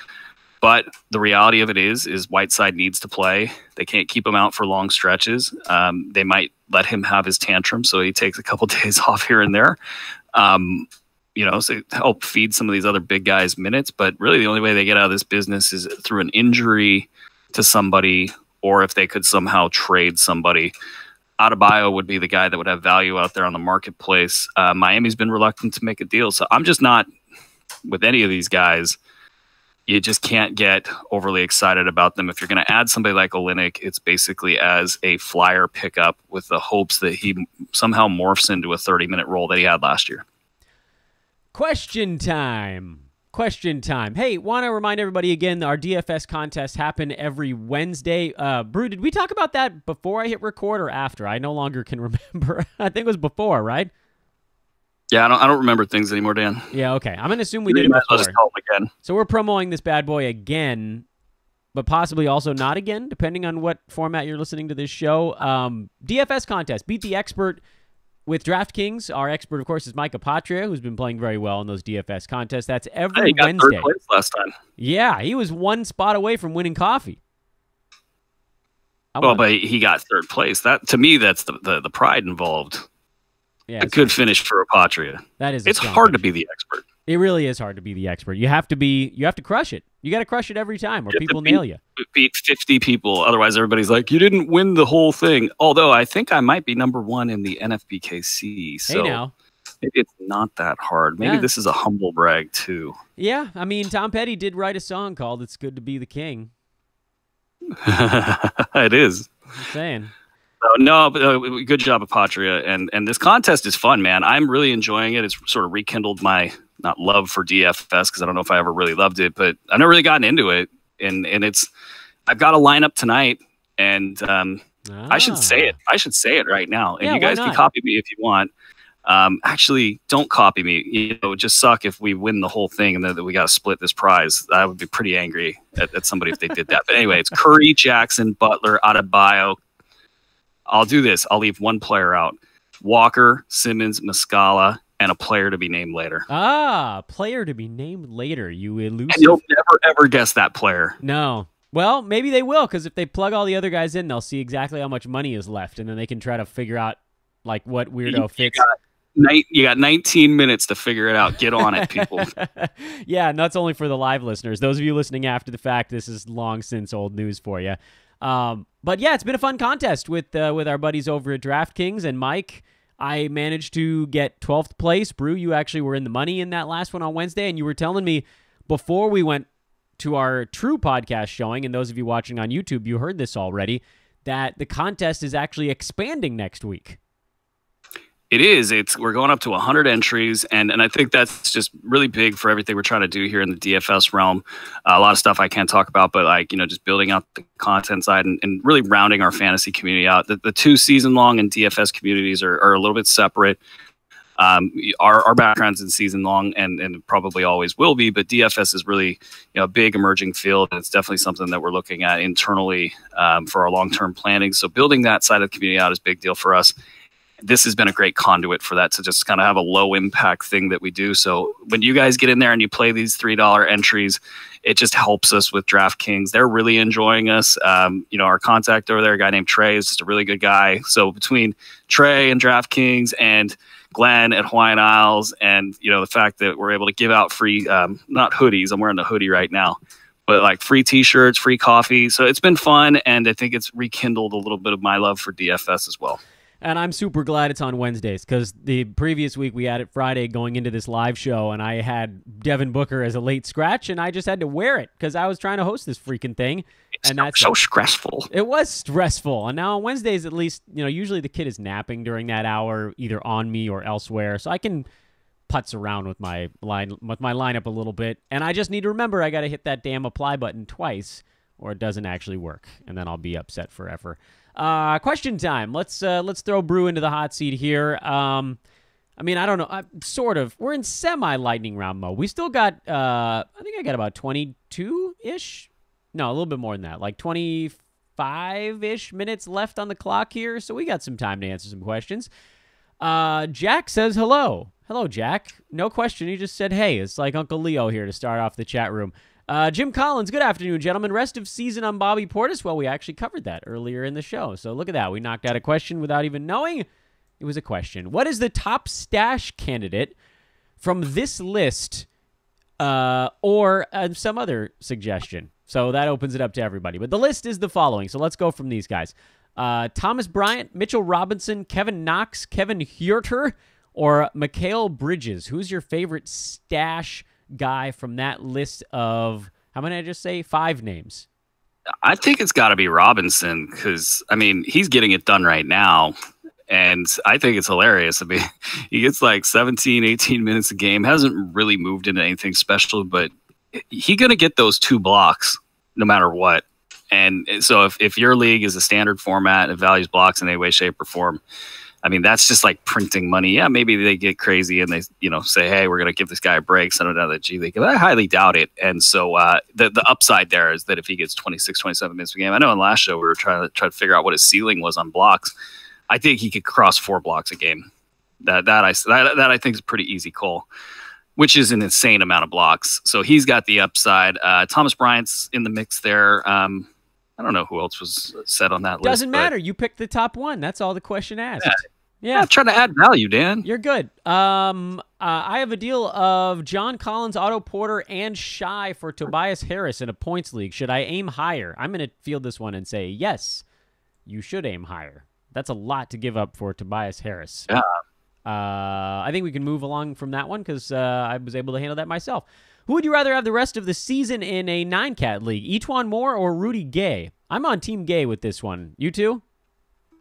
But the reality of it is Whiteside needs to play. They can't keep him out for long stretches. They might let him have his tantrum, so he takes a couple days off here and there, so help feed some of these other big guys minutes. But really the only way they get out of this business is through an injury to somebody, or if they could somehow trade somebody. Adebayo would be the guy that would have value out there on the marketplace. Miami's been reluctant to make a deal, so I'm just not with any of these guys. You just can't get overly excited about them. If you're going to add somebody like Olynyk, it's basically as a flyer pickup with the hopes that he somehow morphs into a 30-minute role that he had last year. Question time. question time. Hey, want to remind everybody again, our DFS contests happen every Wednesday. Brew, did we talk about that before I hit record or after? I no longer can remember. I think it was before, right? Yeah, I don't remember things anymore, Dan. Yeah, okay. I'm going to assume we did it before. I'll just call them again. So we're promoting this bad boy again, but possibly also not again, depending on what format you're listening to this show. DFS contest. Beat the expert with DraftKings. Our expert, of course, is Mike Apatria, who's been playing very well in those DFS contests. That's every got Wednesday. Third place last time. Yeah, he was one spot away from winning coffee. But he got third place. That, to me, that's the pride involved. Yeah, a good finish for Apatria. That is. It's hard to be the expert. It really is hard to be the expert. You have to crush it. You got to crush it every time, or people nail you. Beat 50 people. Otherwise, everybody's like, you didn't win the whole thing. Although I think I might be number one in the NFBKC. So hey now. Maybe it's not that hard. Maybe this is a humble brag too. Yeah, I mean, Tom Petty did write a song called "It's Good to Be the King." It is. I'm saying. No, but good job, Apatria. And this contest is fun, man. I'm really enjoying it. It's sort of rekindled my not love for DFS, because I don't know if I ever really loved it, but I've never really gotten into it. And I've got a lineup tonight, and I should say it. I should say it right now. And you guys can copy me if you want. Actually, don't copy me. It would just suck if we win the whole thing and then we got to split this prize. I would be pretty angry at somebody if they did that. But anyway, it's Curry, Jackson, Butler, Adebayo. I'll do this. I'll leave one player out. Walker, Simmons, Muscala, and a player to be named later. Player to be named later. You elusive. And you'll never, ever guess that player. No. Well, maybe they will, because if they plug all the other guys in, they'll see exactly how much money is left, and then they can try to figure out like what weirdo fits. You got 19 minutes to figure it out. Get on it, people. Yeah, and that's only for the live listeners. Those of you listening after the fact, this is long since old news for you. But yeah, it's been a fun contest with our buddies over at DraftKings. And Mike, I managed to get 12th place. Brew, you actually were in the money in that last one on Wednesday, and you were telling me before we went to our true podcast showing, and those of you watching on YouTube, you heard this already, that the contest is actually expanding next week. It is. We're going up to 100 entries, and I think that's just really big for everything we're trying to do here in the DFS realm. A lot of stuff I can't talk about, but just building out the content side and really rounding our fantasy community out. The 2 season-long and DFS communities are a little bit separate. Our background's in season-long and probably always will be, but DFS is really a big emerging field, and it's definitely something that we're looking at internally for our long-term planning. So building that side of the community out is a big deal for us. This has been a great conduit for that, to just kind of have a low impact thing that we do. So when you guys get in there and you play these $3 entries, it just helps us with DraftKings. They're really enjoying us. Our contact over there, a guy named Trey, is just a really good guy. So between Trey and DraftKings and Glenn at Hawaiian Isles, and the fact that we're able to give out free, not hoodies, I'm wearing a hoodie right now, but like free t-shirts, free coffee. So it's been fun, and I think it's rekindled a little bit of my love for DFS as well. And I'm super glad it's on Wednesdays, because the previous week we had it Friday going into this live show, and I had Devin Booker as a late scratch, and I just had to wear it because I was trying to host this freaking thing. That's so stressful. It was stressful. And now on Wednesdays, at least, usually the kid is napping during that hour, either on me or elsewhere, so I can putz around with my lineup a little bit. And I just need to remember I got to hit that damn apply button twice, or it doesn't actually work, and then I'll be upset forever. Question time. Let's throw Brew into the hot seat here. I don't know. Sort of. We're in semi-lightning round mode. We still got, I think I got about 22-ish. No, a little bit more than that. Like 25-ish minutes left on the clock here. So we got some time to answer some questions. Jack says hello. Hello, Jack. No question. He just said, hey. It's like Uncle Leo here to start off the chat room. Jim Collins, good afternoon, gentlemen. Rest of season on Bobby Portis? Well, we actually covered that earlier in the show. So look at that. We knocked out a question without even knowing it was a question. What is the top stash candidate from this list or some other suggestion? So that opens it up to everybody. But the list is the following. So let's go from these guys. Thomas Bryant, Mitchell Robinson, Kevin Knox, Kevin Huerter, or Mikal Bridges. Who's your favorite stash guy from that list of, how many did I just say? 5 names. I think it's got to be Robinson, because, he's getting it done right now. And I think it's hilarious. I mean, he gets like 17, 18 minutes a game, hasn't really moved into anything special, but he's going to get those 2 blocks no matter what. And so if your league is a standard format and values blocks in any way, shape, or form, I mean, that's just like printing money. Yeah, maybe they get crazy and they, say, hey, we're going to give this guy a break, send him down to the G League. But I highly doubt it. And so the upside there is that if he gets 26, 27 minutes a game, I know in last show we were trying to figure out what his ceiling was on blocks. I think he could cross 4 blocks a game. That I think is a pretty easy call, which is an insane amount of blocks. So he's got the upside. Thomas Bryant's in the mix there. I don't know who else was set on that list. Doesn't matter. You picked the top one. That's all the question asked. Yeah. I'm trying to add value, Dan. You're good. I have a deal of John Collins, Otto Porter, and Shai for Tobias Harris in a points league. Should I aim higher? I'm going to field this one and say, yes, you should aim higher. That's a lot to give up for Tobias Harris. Yeah. I think we can move along from that one because I was able to handle that myself. Who would you rather have the rest of the season in a 9-cat league? Etuan Moore or Rudy Gay? I'm on Team Gay with this one. You too?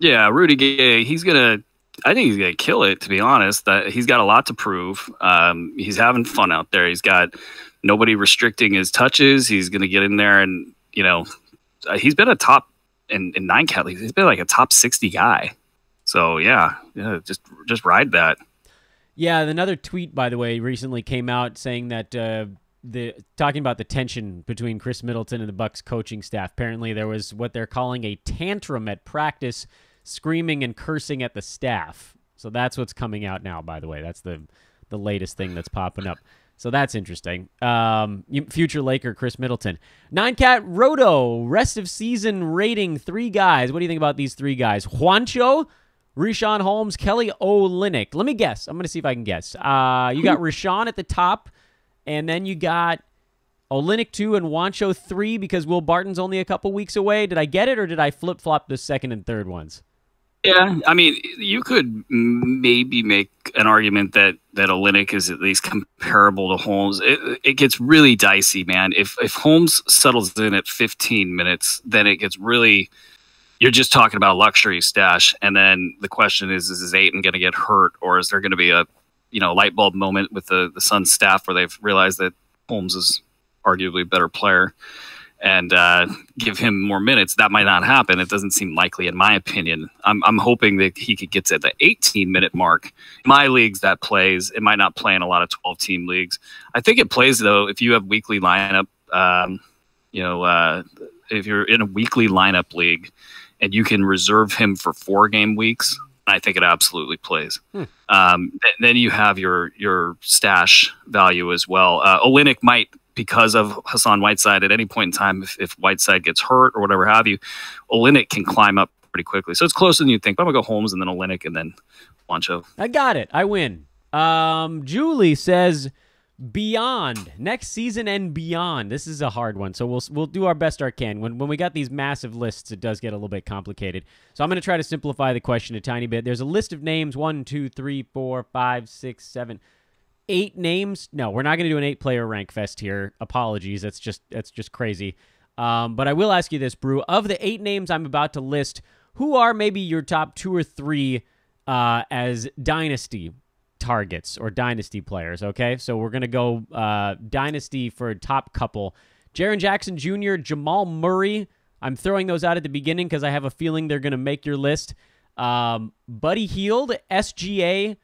Yeah, Rudy Gay. I think he's gonna kill it. To be honest, he's got a lot to prove. He's having fun out there. He's got nobody restricting his touches. He's gonna get in there, and he's been a top in 9-cat leagues. He's been like a top 60 guy. So yeah, just ride that. Yeah, another tweet, by the way, recently came out saying that talking about the tension between Chris Middleton and the Bucks coaching staff. Apparently, there was what they're calling a tantrum at practice, screaming and cursing at the staff. So that's what's coming out now. By the way, that's the latest thing that's popping up. So that's interesting. Future Laker Chris Middleton, 9-cat Roto rest of season rating 3 guys. What do you think about these 3 guys? Juancho, Richaun Holmes, Kelly Olynyk. Let me guess. I'm going to see if I can guess. You got Richaun at the top, and then you got Olynyk 2 and Juancho 3 because Will Barton's only a couple weeks away. Did I get it, or did I flip-flop the second and third ones? Yeah, I mean, you could maybe make an argument that Olynyk is at least comparable to Holmes. It gets really dicey, man. If Holmes settles in at 15 minutes, then it gets really... You're just talking about a luxury stash, and then the question is Ayton going to get hurt, or is there going to be a light bulb moment with the Suns staff where they've realized that Holmes is arguably a better player and give him more minutes? That might not happen. It doesn't seem likely, in my opinion. I'm hoping that he could get to the 18-minute mark. In my leagues, that plays. It might not play in a lot of 12-team leagues. I think it plays, though, if you have weekly lineup, if you're in a weekly lineup league, and you can reserve him for 4-game weeks, I think it absolutely plays. Then you have your stash value as well. Olynyk might, because of Hassan Whiteside, at any point in time, if Whiteside gets hurt or whatever have you, Olynyk can climb up pretty quickly. So it's closer than you'd think. But I'm going to go Holmes and then Olynyk and then Juancho. I got it. I win. Julie says... Beyond next season and beyond. This is a hard one, so we'll do our best our can. When we got these massive lists, it does get a little bit complicated. So I'm going to try to simplify the question a tiny bit. There's a list of names: 1, 2, 3, 4, 5, 6, 7, 8 names. No, we're not going to do an 8-player rank fest here. Apologies, that's just crazy. But I will ask you this, Brew. Of the 8 names I'm about to list, who are maybe your top 2 or 3 as dynasty targets or dynasty players? Okay, so we're gonna go dynasty for a top couple. Jaren Jackson Jr., Jamal Murray. I'm throwing those out at the beginning because I have a feeling they're gonna make your list. Buddy Hield, SGA,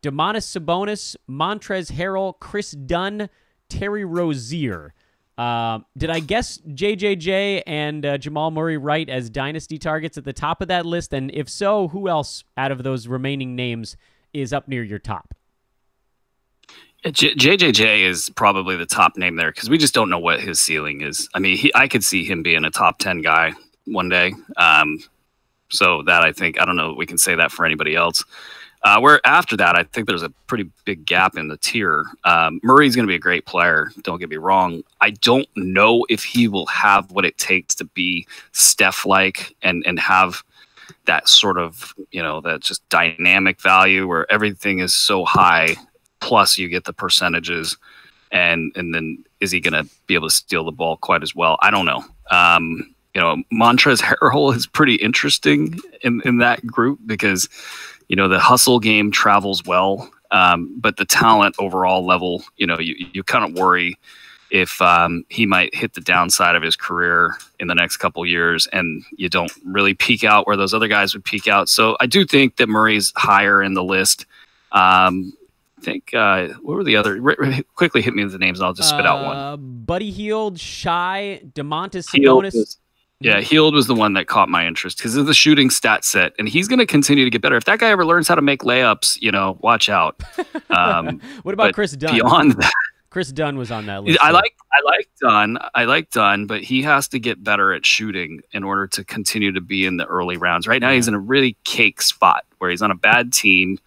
Domantas Sabonis, Montrezl Harrell, Chris Dunn, Terry Rozier. Did I guess JJJ and Jamal Murray right as dynasty targets at the top of that list? And if so, who else out of those remaining names is up near your top? JJJ is probably the top name there because we just don't know what his ceiling is. I mean, I could see him being a top 10 guy one day. So that I don't know that we can say that for anybody else. Where after that, I think there's a pretty big gap in the tier. Murray's going to be a great player. Don't get me wrong. I don't know if he will have what it takes to be Steph-like and have that sort of, that just dynamic value where everything is so high, plus you get the percentages, and then is he going to be able to steal the ball quite as well? I don't know. Montrezl Harrell is pretty interesting in that group because, the hustle game travels well, but the talent overall level, you kind of worry if he might hit the downside of his career in the next couple years and you don't really peak out where those other guys would peak out. So I do think that Murray's higher in the list. I think, what were the other? Quickly hit me with the names and I'll just spit out one. Buddy Hield, Shai, DeMontis Sabonis. Hield was the one that caught my interest because of the shooting stat set, and he's going to continue to get better. If that guy ever learns how to make layups, watch out. What about Chris Dunn? Beyond that, Chris Dunn was on that list. I like Dunn. I like Dunn, but he has to get better at shooting in order to continue to be in the early rounds. Right now, he's in a really cake spot where he's on a bad team.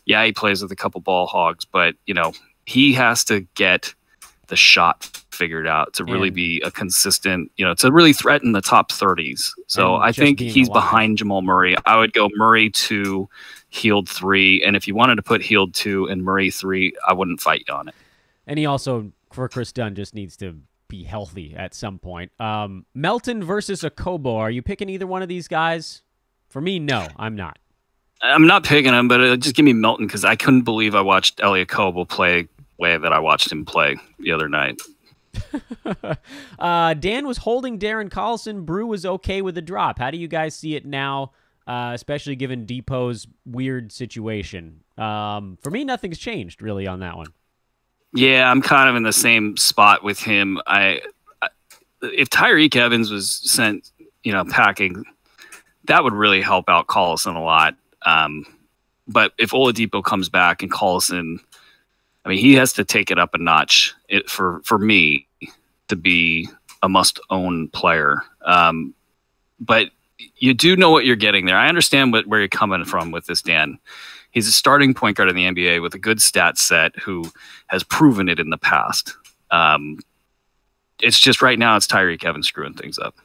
Yeah, he plays with a couple ball hogs, but he has to get the shot figured out to really be a consistent, to really threaten the top 30s. So I think he's behind Jamal Murray. I would go Murray 2, Hield 3, and if you wanted to put Hield 2 and Murray 3, I wouldn't fight you on it. And he also, for Chris Dunn, just needs to be healthy at some point. Melton versus Okobo. Are you picking either one of these guys? For me, no, I'm not. I'm not picking him, but just give me Melton because I couldn't believe I watched Elliot Okobo play the way that I watched him play the other night. Dan was holding Darren Collison. Brew was okay with the drop. How do you guys see it now, especially given Depot's weird situation? For me, nothing's changed really on that one. Yeah, I'm kind of in the same spot with him. If Tyreek Evans was sent, packing, that would really help out Collison a lot. But if Oladipo comes back and Collison, he has to take it up a notch for me to be a must-own player. But you do know what you're getting there. I understand where you're coming from with this, Dan. He's a starting point guard in the NBA with a good stat set who has proven it in the past. It's just right now it's Tyreek Evans screwing things up.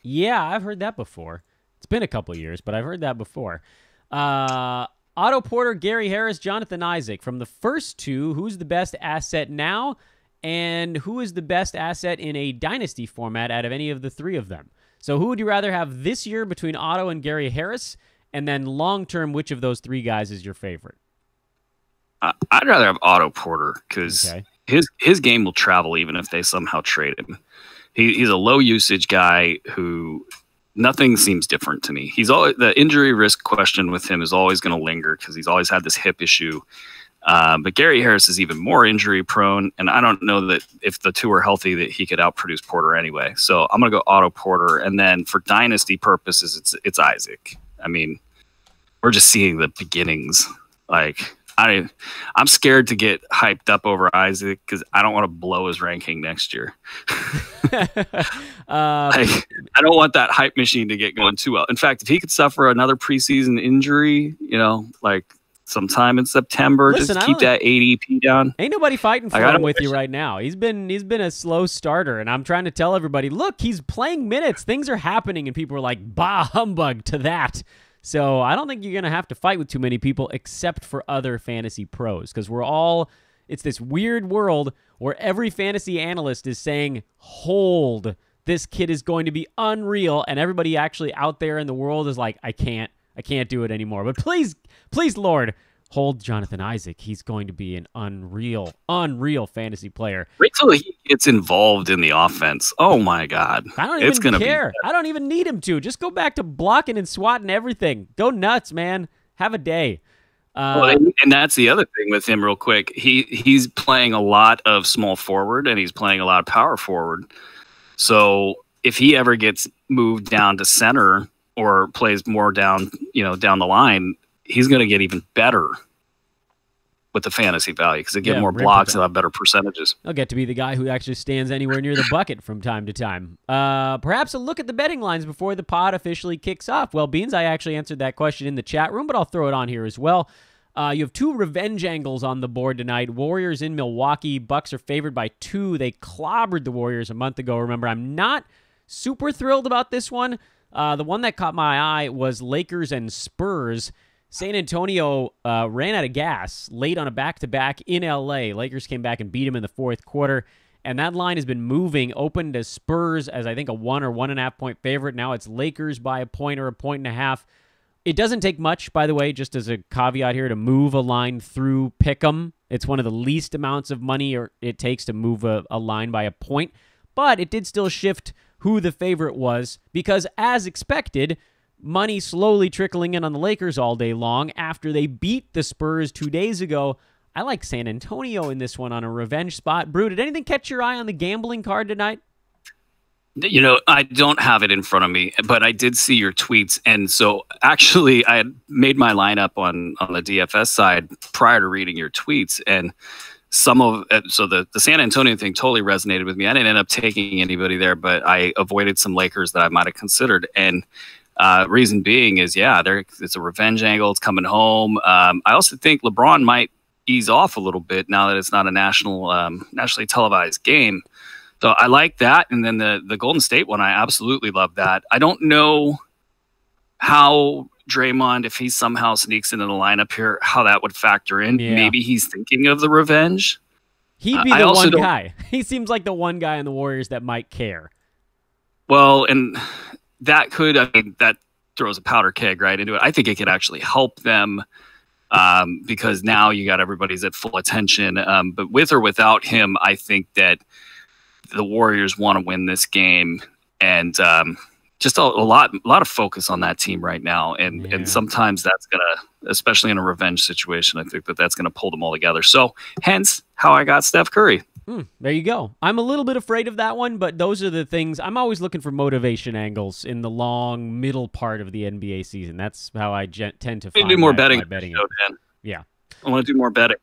Yeah, I've heard that before. It's been a couple years, but I've heard that before. Otto Porter, Gary Harris, Jonathan Isaac. From the first two, who's the best asset now, and who is the best asset in a dynasty format out of any of the three of them? So who would you rather have this year between Otto and Gary Harris? And then long-term, which of those three guys is your favorite? I'd rather have Otto Porter because his game will travel even if they somehow trade him. He's a low-usage guy who nothing seems different to me. He's always, the injury risk question with him is always going to linger because he's always had this hip issue. But Gary Harris is even more injury prone, and I don't know that if the two are healthy that he could outproduce Porter anyway. So I'm going to go Otto Porter, and then for dynasty purposes, it's Isaac. We're just seeing the beginnings. I'm scared to get hyped up over Isaac because I don't want to blow his ranking next year. I don't want that hype machine to get going too well. In fact, if he could suffer another preseason injury, sometime in September, just keep that ADP down. Ain't nobody fighting for him with you right now. He's been a slow starter, and I'm trying to tell everybody, look, he's playing minutes. Things are happening, and people are like, bah, humbug to that. So I don't think you're going to have to fight with too many people except for other fantasy pros because it's this weird world where every fantasy analyst is saying, hold, this kid is going to be unreal, and everybody actually out there in the world is like, I can't do it anymore. But please, Lord, hold Jonathan Isaac. He's going to be an unreal fantasy player. Wait till he gets involved in the offense. Oh my God. I don't even care. I don't even need him to. Just go back to blocking and swatting everything. Go nuts, man. Have a day. And that's the other thing with him real quick. He's playing a lot of small forward and he's playing a lot of power forward. So if he ever gets moved down to center or plays more down the line, he's going to get even better with the fantasy value because they get more blocks and have better percentages. He'll get to be the guy who actually stands anywhere near the bucket from time to time. Perhaps a look at the betting lines before the pod officially kicks off. Well, Beans, I actually answered that question in the chat room, but I'll throw it on here as well. You have two revenge angles on the board tonight. Warriors in Milwaukee. Bucks are favored by 2. They clobbered the Warriors a month ago. Remember, I'm not super thrilled about this one. The one that caught my eye was Lakers and Spurs. San Antonio ran out of gas late on a back-to-back in L.A. Lakers came back and beat them in the fourth quarter. And that line has been moving, opened as Spurs as I think a 1 or 1.5 point favorite. Now it's Lakers by a point or a 1.5. It doesn't take much, by the way, just as a caveat here, to move a line through Pick'em. It's one of the least amounts of money it takes to move a line by a point. But it did still shift who the favorite was because, as expected, money slowly trickling in on the Lakers all day long after they beat the Spurs 2 days ago. I like San Antonio in this one on a revenge spot. Brew, did anything catch your eye on the gambling card tonight? You know, I don't have it in front of me, but I did see your tweets. And so actually I had made my lineup on the DFS side prior to reading your tweets. And the San Antonio thing totally resonated with me. I didn't end up taking anybody there, but I avoided some Lakers that I might have considered. And reason being is, it's a revenge angle. It's coming home. I also think LeBron might ease off a little bit now that it's not a nationally televised game. So I like that. And then the Golden State one, I absolutely love that. I don't know how Draymond, if he somehow sneaks into the lineup here, how that would factor in. Yeah. Maybe he's thinking of the revenge. He'd be the one guy. He seems like the one guy in the Warriors that might care. Well, and that throws a powder keg right into it. I think it could actually help them because now you got everybody's at full attention. But with or without him, I think that the Warriors want to win this game, and just a lot of focus on that team right now. And sometimes that's gonna, especially in a revenge situation, I think that's gonna pull them all together. So hence how I got Steph Curry. There you go. I'm a little bit afraid of that one, but those are the things. I'm always looking for motivation angles in the long middle part of the NBA season. That's how I tend to find do more betting. My betting. Yeah, I want to do more betting.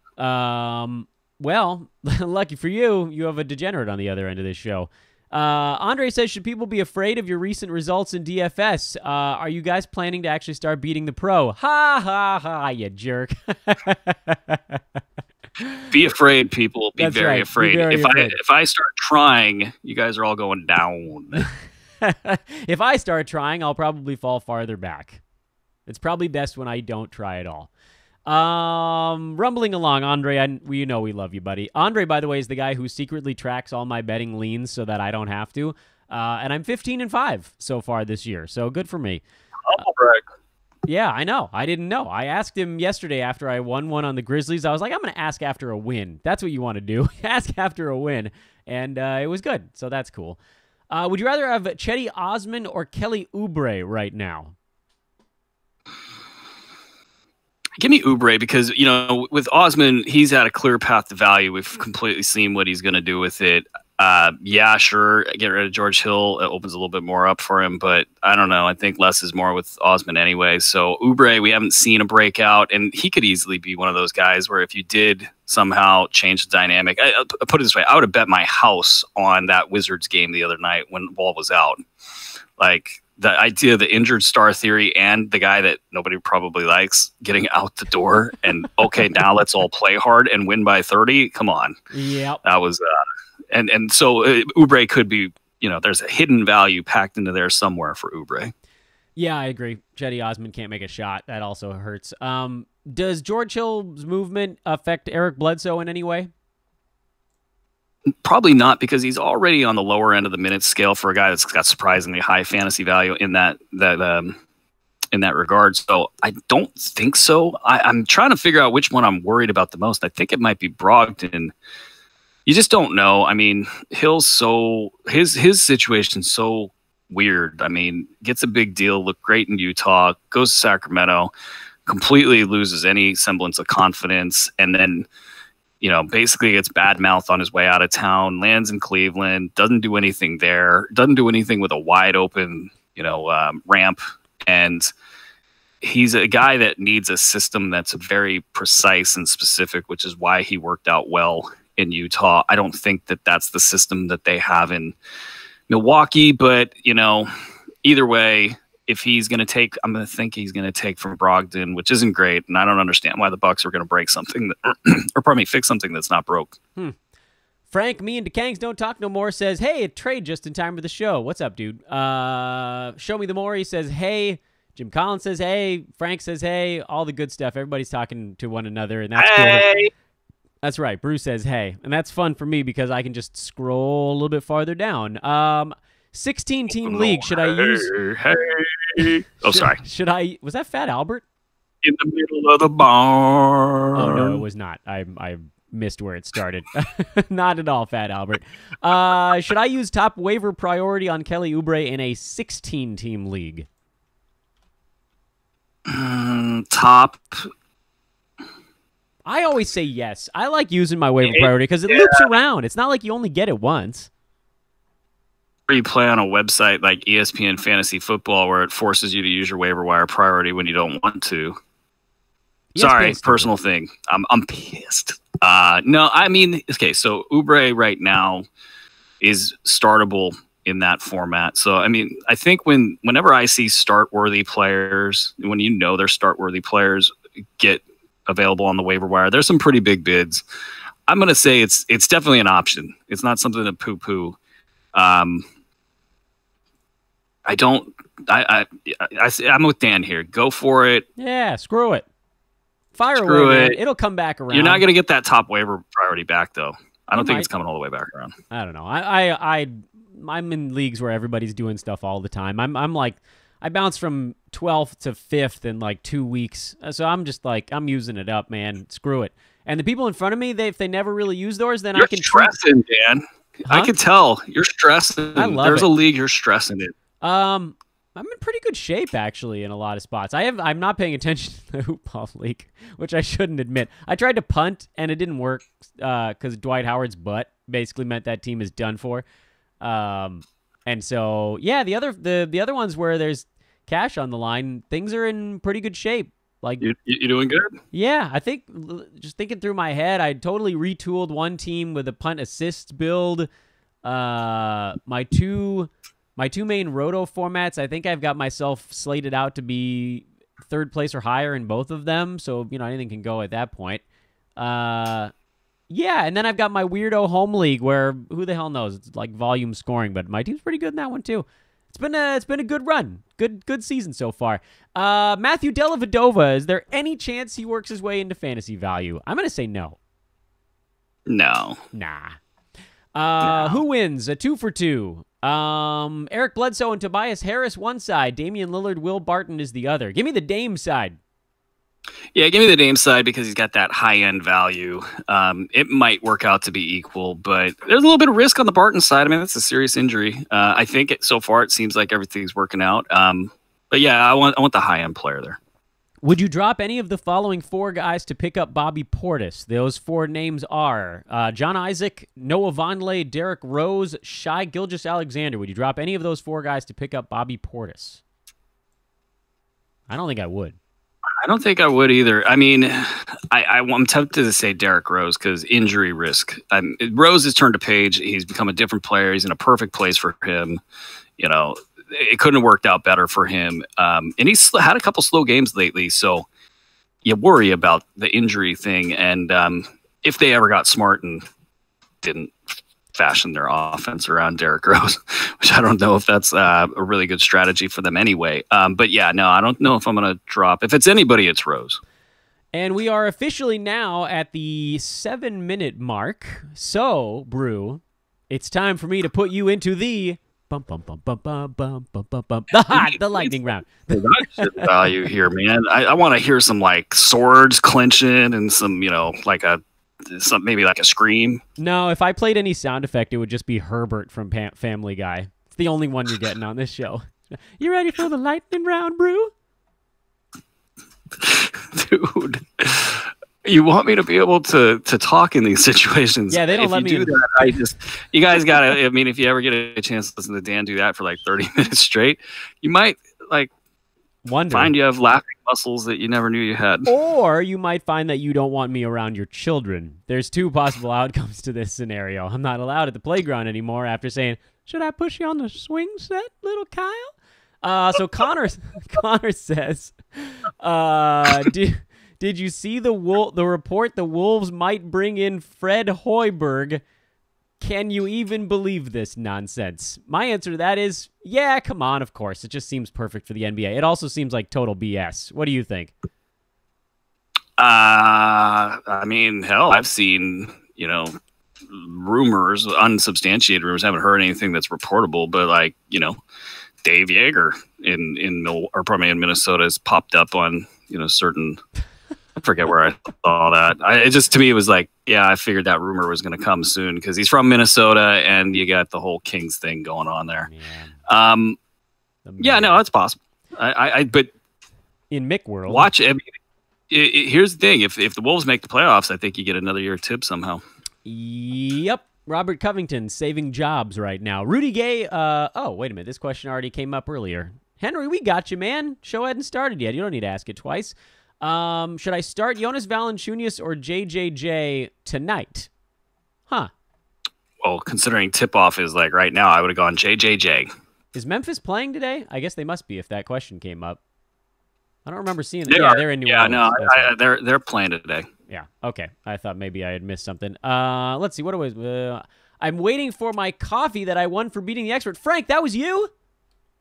Well, lucky for you, you have a degenerate on the other end of this show. Andre says, should people be afraid of your recent results in DFS? Are you guys planning to actually start beating the pro? Ha, ha, ha, you jerk. Be afraid, people. Be That's very right. afraid. Be very afraid. If I start trying, you guys are all going down. If I start trying, I'll probably fall farther back. It's probably best when I don't try at all. Rumbling along, Andre, we love you, buddy. Andre, by the way, is the guy who secretly tracks all my betting leans so that I don't have to. And I'm 15-5 so far this year, so good for me. Yeah, I know. I didn't know. I asked him yesterday after I won one on the Grizzlies. I was like, I'm going to ask after a win. That's what you want to do. Ask after a win. And it was good, so that's cool. Would you rather have Chetty Osman or Kelly Oubre right now? Give me Oubre because, with Osman, he's had a clear path to value. We've completely seen what he's going to do with it. Yeah, sure, get rid of George Hill. It opens a little bit more up for him, but I don't know. I think less is more with Osman anyway. So Oubre, we haven't seen a breakout, and he could easily be one of those guys where if you did somehow change the dynamic, I put it this way, I would have bet my house on that Wizards game the other night when Wall was out. Like, the idea of the injured star theory and the guy that nobody probably likes getting out the door and, okay, now let's all play hard and win by 30. Come on. Yeah. That was, and so Oubre could be, there's a hidden value packed into there somewhere for Oubre. Yeah, I agree. Chetty Osman can't make a shot. That also hurts. Does George Hill's movement affect Eric Bledsoe in any way? Probably not, because he's already on the lower end of the minute scale for a guy that's got surprisingly high fantasy value in that regard. So I don't think so. I'm trying to figure out which one I'm worried about the most. I think it might be Brogdon. You just don't know. I mean, Hill's his situation's so weird. I mean, gets a big deal, looked great in Utah, goes to Sacramento, completely loses any semblance of confidence, and then basically gets bad mouth on his way out of town, lands in Cleveland, doesn't do anything there, doesn't do anything with a wide open, ramp. And he's a guy that needs a system that's very precise and specific, which is why he worked out well in Utah. I don't think that that's the system that they have in Milwaukee, but, either way, if he's going to take, I'm going to think he's going to take from Brogdon, which isn't great. And I don't understand why the Bucks are going to break something fix something that's not broke. Frank, me and DeKangs don't talk no more says, hey, a trade just in time for the show. What's up, dude? Show me the more. He says, hey. Jim Collins says, hey. Frank says, hey. All the good stuff. Everybody's talking to one another, and that's cool. That's right. Bruce says, hey. And that's fun for me because I can just scroll a little bit farther down. 16-team league. Should I use... Hey. Oh, sorry. Should I... Was that Fat Albert? In the middle of the barn. Oh, no, it was not. I missed where it started. Not at all, Fat Albert. Should I use top waiver priority on Kelly Oubre in a 16-team league? Top... I always say yes. I like using my waiver priority because it loops around. It's not like you only get it once. Or you play on a website like ESPN Fantasy Football where it forces you to use your waiver wire priority when you don't want to. Sorry, personal thing. I'm pissed. No, I mean, okay, so Oubre right now is startable in that format. So, I mean, I think whenever I see start-worthy players, when you know they're start-worthy players, get available on the waiver wire, there's some pretty big bids. I'm going to say it's definitely an option. It's not something to poo-poo. I'm with Dan here. Go for it. Yeah, screw it. Fire screw away, it. man. It'll come back around. You're not going to get that top waiver priority back, though. I don't think it's coming all the way back around. I don't know. I'm in leagues where everybody's doing stuff all the time. I'm like, I bounced from 12th to 5th in like 2 weeks. So I'm just like, I'm using it up, man. Screw it. And the people in front of me, if they never really use theirs, then I can... You're stressing, Dan. Huh? I can tell. You're stressing. I love There's it. a league you're stressing it. I'm in pretty good shape, actually, in a lot of spots. I'm not paying attention to the Hoop Ball League, which I shouldn't admit. I tried to punt, and it didn't work because Dwight Howard's butt basically meant that team is done for. And so, yeah, the other ones where there's cash on the line, things are in pretty good shape. Like you doing good? Yeah, I think just thinking through my head, I totally retooled one team with a punt assist build. My two main roto formats, I think I've got myself slated out to be third place or higher in both of them. So, anything can go at that point. Yeah, and then I've got my weirdo home league where who the hell knows? It's like volume scoring, but my team's pretty good in that one too. It's been a good run. Good season so far. Matthew Dellavedova, is there any chance he works his way into fantasy value? I'm going to say no. No. Nah. Who wins? A 2 for 2. Eric Bledsoe and Tobias Harris one side. Damian Lillard, Will Barton is the other. Give me the Dame side. Yeah, give me the Dame side because he's got that high-end value. It might work out to be equal, but there's a little bit of risk on the Barton side. I mean, that's a serious injury. I think so far it seems like everything's working out. But yeah, I want the high-end player there. Would you drop any of the following 4 guys to pick up Bobby Portis? Those 4 names are John Isaac, Noah Vonleh, Derrick Rose, Shai Gilgeous-Alexander. Would you drop any of those 4 guys to pick up Bobby Portis? I don't think I would. I don't think I would either. I mean, I'm tempted to say Derrick Rose because injury risk. Rose has turned a page. He's become a different player. He's in a perfect place for him. It couldn't have worked out better for him. And he's had a couple slow games lately, so you worry about the injury thing. And if they ever got smart and didn't fashion their offense around Derrick Rose, which I don't know if that's a really good strategy for them anyway. But yeah, no, I don't know if I'm going to drop. If it's anybody, it's Rose. And we are officially now at the 7-minute mark. So, Brew, it's time for me to put you into the the lightning round. Production value here, man. I want to hear some like swords clenching and some, maybe like a scream. No, if I played any sound effect, it would just be Herbert from Family Guy. It's the only one you're getting on this show. You ready for the lightning round, Brew? Dude, you want me to be able to talk in these situations? Yeah, they don't let me do that. You guys gotta. I mean, if you ever get a chance to listen to Dan do that for like 30 minutes straight, you might find you have laughing muscles that you never knew you had. Or you might find that you don't want me around your children. There's 2 possible outcomes to this scenario. I'm not allowed at the playground anymore after saying, "Should I push you on the swing set, little Kyle?" So Connor says, Did you see the report the Wolves might bring in Fred Hoiberg? Can you even believe this nonsense? My answer to that is, yeah, come on, of course. It just seems perfect for the NBA. It also seems like total BS. What do you think? I mean, hell, I've seen, rumors, unsubstantiated rumors. I haven't heard anything that's reportable, but like, Dave Yeager or probably in Minnesota has popped up on, certain. I forget where I saw that. It just, to me, it was like, yeah, I figured that rumor was going to come soon because he's from Minnesota and you got the whole Kings thing going on there. Yeah, no, that's possible. But in Mick world, watch it. Here's the thing: if the Wolves make the playoffs, I think you get another year of Tibbs somehow. Yep. Robert Covington saving jobs right now. Rudy Gay. Oh, wait a minute. This question already came up earlier. Henry, we got you, man. Show hadn't started yet. You don't need to ask it twice. Should I start Jonas Valanciunas or JJJ tonight? Huh. Well, considering tip-off is like right now, I would have gone JJJ. Is Memphis playing today? I guess they must be if that question came up. I don't remember seeing them. Yeah, they're in New Orleans. Yeah, no, they're playing today. Yeah, okay. I thought maybe I had missed something. Let's see. What was? I'm waiting for my coffee that I won for beating the expert. Frank, that was you?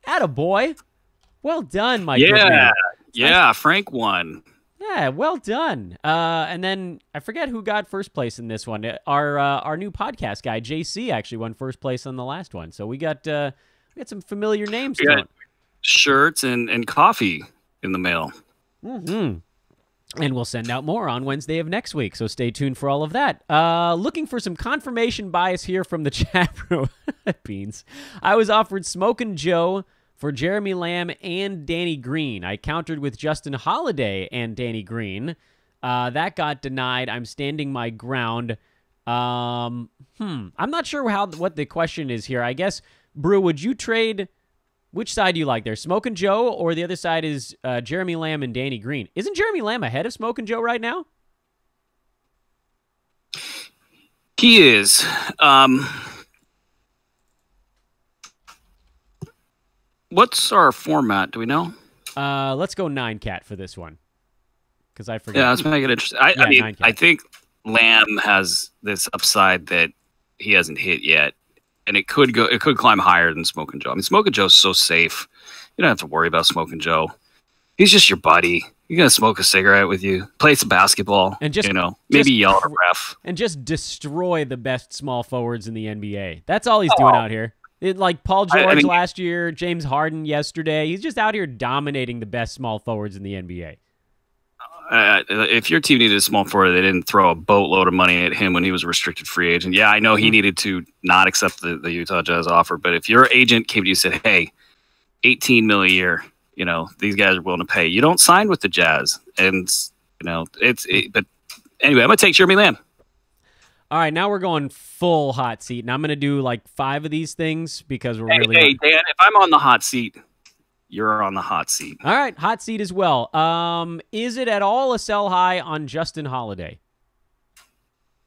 Attaboy. Well done, my good man. Yeah, nice. Frank won. Yeah, well done. And then I forget who got first place in this one. Our new podcast guy, JC, actually won first place on the last one. So we got some familiar names. We got shirts and coffee in the mail. Mm-hmm. And we'll send out more on Wednesday of next week, so stay tuned for all of that. Looking for some confirmation bias here from the chat room. Beans. I was offered Smokin' Joe for Jeremy Lamb and Danny Green. I countered with Justin Holiday and Danny Green. That got denied. I'm standing my ground. I'm not sure what the question is here. I guess, Brew, would you trade... Which side do you like there, Smokin' Joe, or the other side is Jeremy Lamb and Danny Green? Isn't Jeremy Lamb ahead of Smokin' Joe right now? He is. What's our format? Do we know? Let's go 9-cat for this one, because I forget. Yeah, let's make it interesting. I think Lamb has this upside that he hasn't hit yet. And it could climb higher than Smokin' Joe. I mean, Smokin' Joe's so safe. You don't have to worry about Smokin' Joe. He's just your buddy. You're going to smoke a cigarette with you, play some basketball, and just, maybe yell at a ref. And just destroy the best small forwards in the NBA. That's all he's doing out here. Like Paul George last year, James Harden yesterday. He's just out here dominating the best small forwards in the NBA. If your team needed a small forward, they didn't throw a boatload of money at him when he was a restricted free agent. Yeah, I know he needed to not accept the Utah Jazz offer, but if your agent came to you and said, hey, $18 million a year, these guys are willing to pay, you don't sign with the Jazz. And, but anyway, I'm going to take Jeremy Lamb. All right, now we're going full hot seat, and I'm going to do like 5 of these things because we're really... Hey, Dan, if I'm on the hot seat... You're on the hot seat. All right, hot seat as well. Is it at all a sell high on Justin Holiday?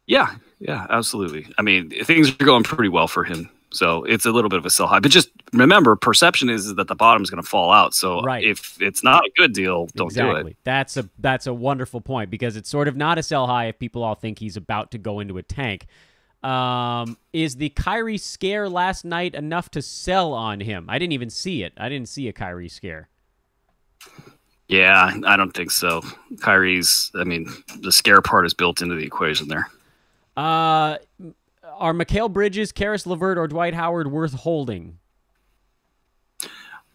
Yeah, absolutely. I mean, things are going pretty well for him, so it's a little bit of a sell high. But just remember, perception is that the bottom is going to fall out. So if it's not a good deal, don't do it. That's a wonderful point because it's sort of not a sell high if people all think he's about to go into a tank. Is the Kyrie scare last night enough to sell on him? I didn't even see it. I didn't see a Kyrie scare. Yeah, I don't think so. The scare part is built into the equation there. Are Mikal Bridges, Karis LeVert, or Dwight Howard worth holding?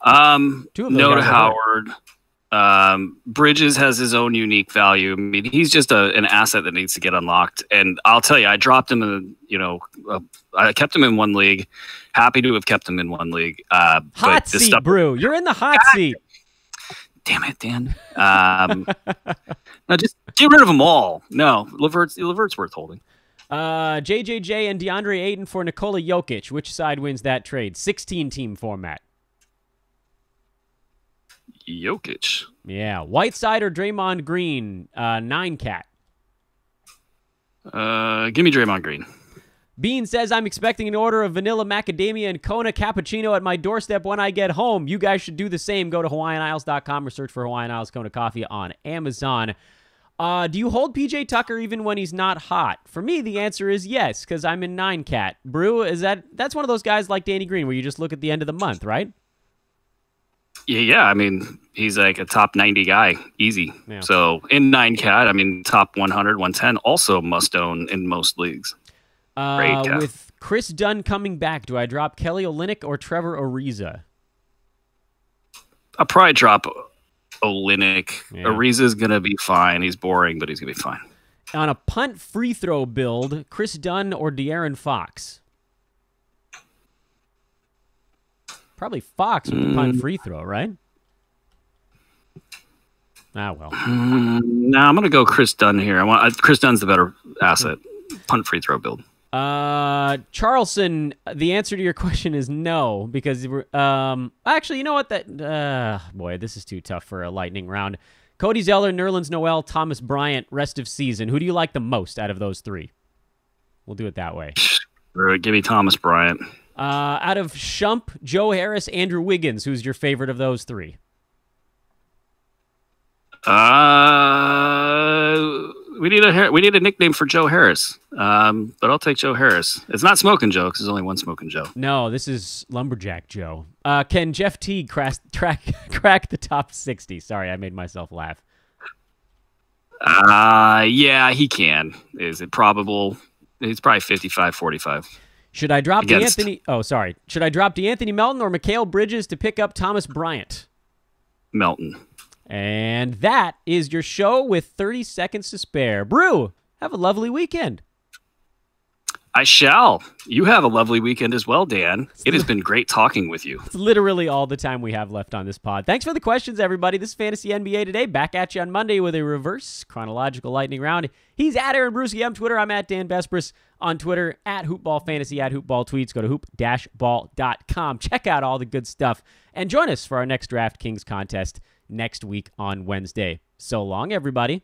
No to Howard. Bridges has his own unique value. I mean, he's just an asset that needs to get unlocked. And I'll tell you, I dropped him I kept him in one league. Happy to have kept him in one league. Hot seat, Brew. You're in the hot seat. Damn it, Dan. No, just get rid of them all. No, LeVert's worth holding. JJJ and DeAndre Ayton for Nikola Jokic. Which side wins that trade? 16-team format. Jokic. Yeah. Whiteside or Draymond Green? 9-cat. Give me Draymond Green. Bean says, I'm expecting an order of vanilla macadamia and Kona cappuccino at my doorstep when I get home. You guys should do the same. Go to HawaiianIsles.com or search for Hawaiian Isles Kona Coffee on Amazon. Do you hold PJ Tucker even when he's not hot? For me, the answer is yes, because I'm in 9-cat. Brew, that's one of those guys like Danny Green where you just look at the end of the month, right? Yeah. I mean, he's like a top 90 guy, easy. Yeah. So in 9-cat, I mean, top 100, 110, also must own in most leagues. Great cat. With Chris Dunn coming back, do I drop Kelly Olynyk or Trevor Ariza? I'll probably drop Olynyk. Yeah. Ariza's going to be fine. He's boring, but he's going to be fine. On a punt free throw build, Chris Dunn or De'Aaron Fox? Probably Fox with the punt free throw, right? Ah, well. No, I'm going to go Chris Dunn here. Chris Dunn's the better asset. Punt free throw build. Charleston, the answer to your question is no, because actually, you know what? Boy, this is too tough for a lightning round. Cody Zeller, Nerlens Noel, Thomas Bryant, rest of season. Who do you like the most out of those three? We'll do it that way. Give me Thomas Bryant. Out of Shump, Joe Harris, Andrew Wiggins, who's your favorite of those three? We need a nickname for Joe Harris. But I'll take Joe Harris. It's not Smoking Joe because there's only one Smoking Joe. No, this is Lumberjack Joe. Can Jeff Teague crack the top 60? Sorry, I made myself laugh. Yeah, he can. Is it probable? He's probably 55-45. Should I drop Should I drop DeAnthony Melton or Mikal Bridges to pick up Thomas Bryant? Melton. And that is your show with 30 seconds to spare. Brew, have a lovely weekend. I shall. You have a lovely weekend as well, Dan. It has been great talking with you. It's literally all the time we have left on this pod. Thanks for the questions, everybody. This is Fantasy NBA Today. Back at you on Monday with a reverse chronological lightning round. He's at Aaron Bruski on Twitter. I'm at Dan Besbris on Twitter, at HoopBallFantasy, at HoopBallTweets. Go to hoop-ball.com. Check out all the good stuff. And join us for our next DraftKings contest next week on Wednesday. So long, everybody.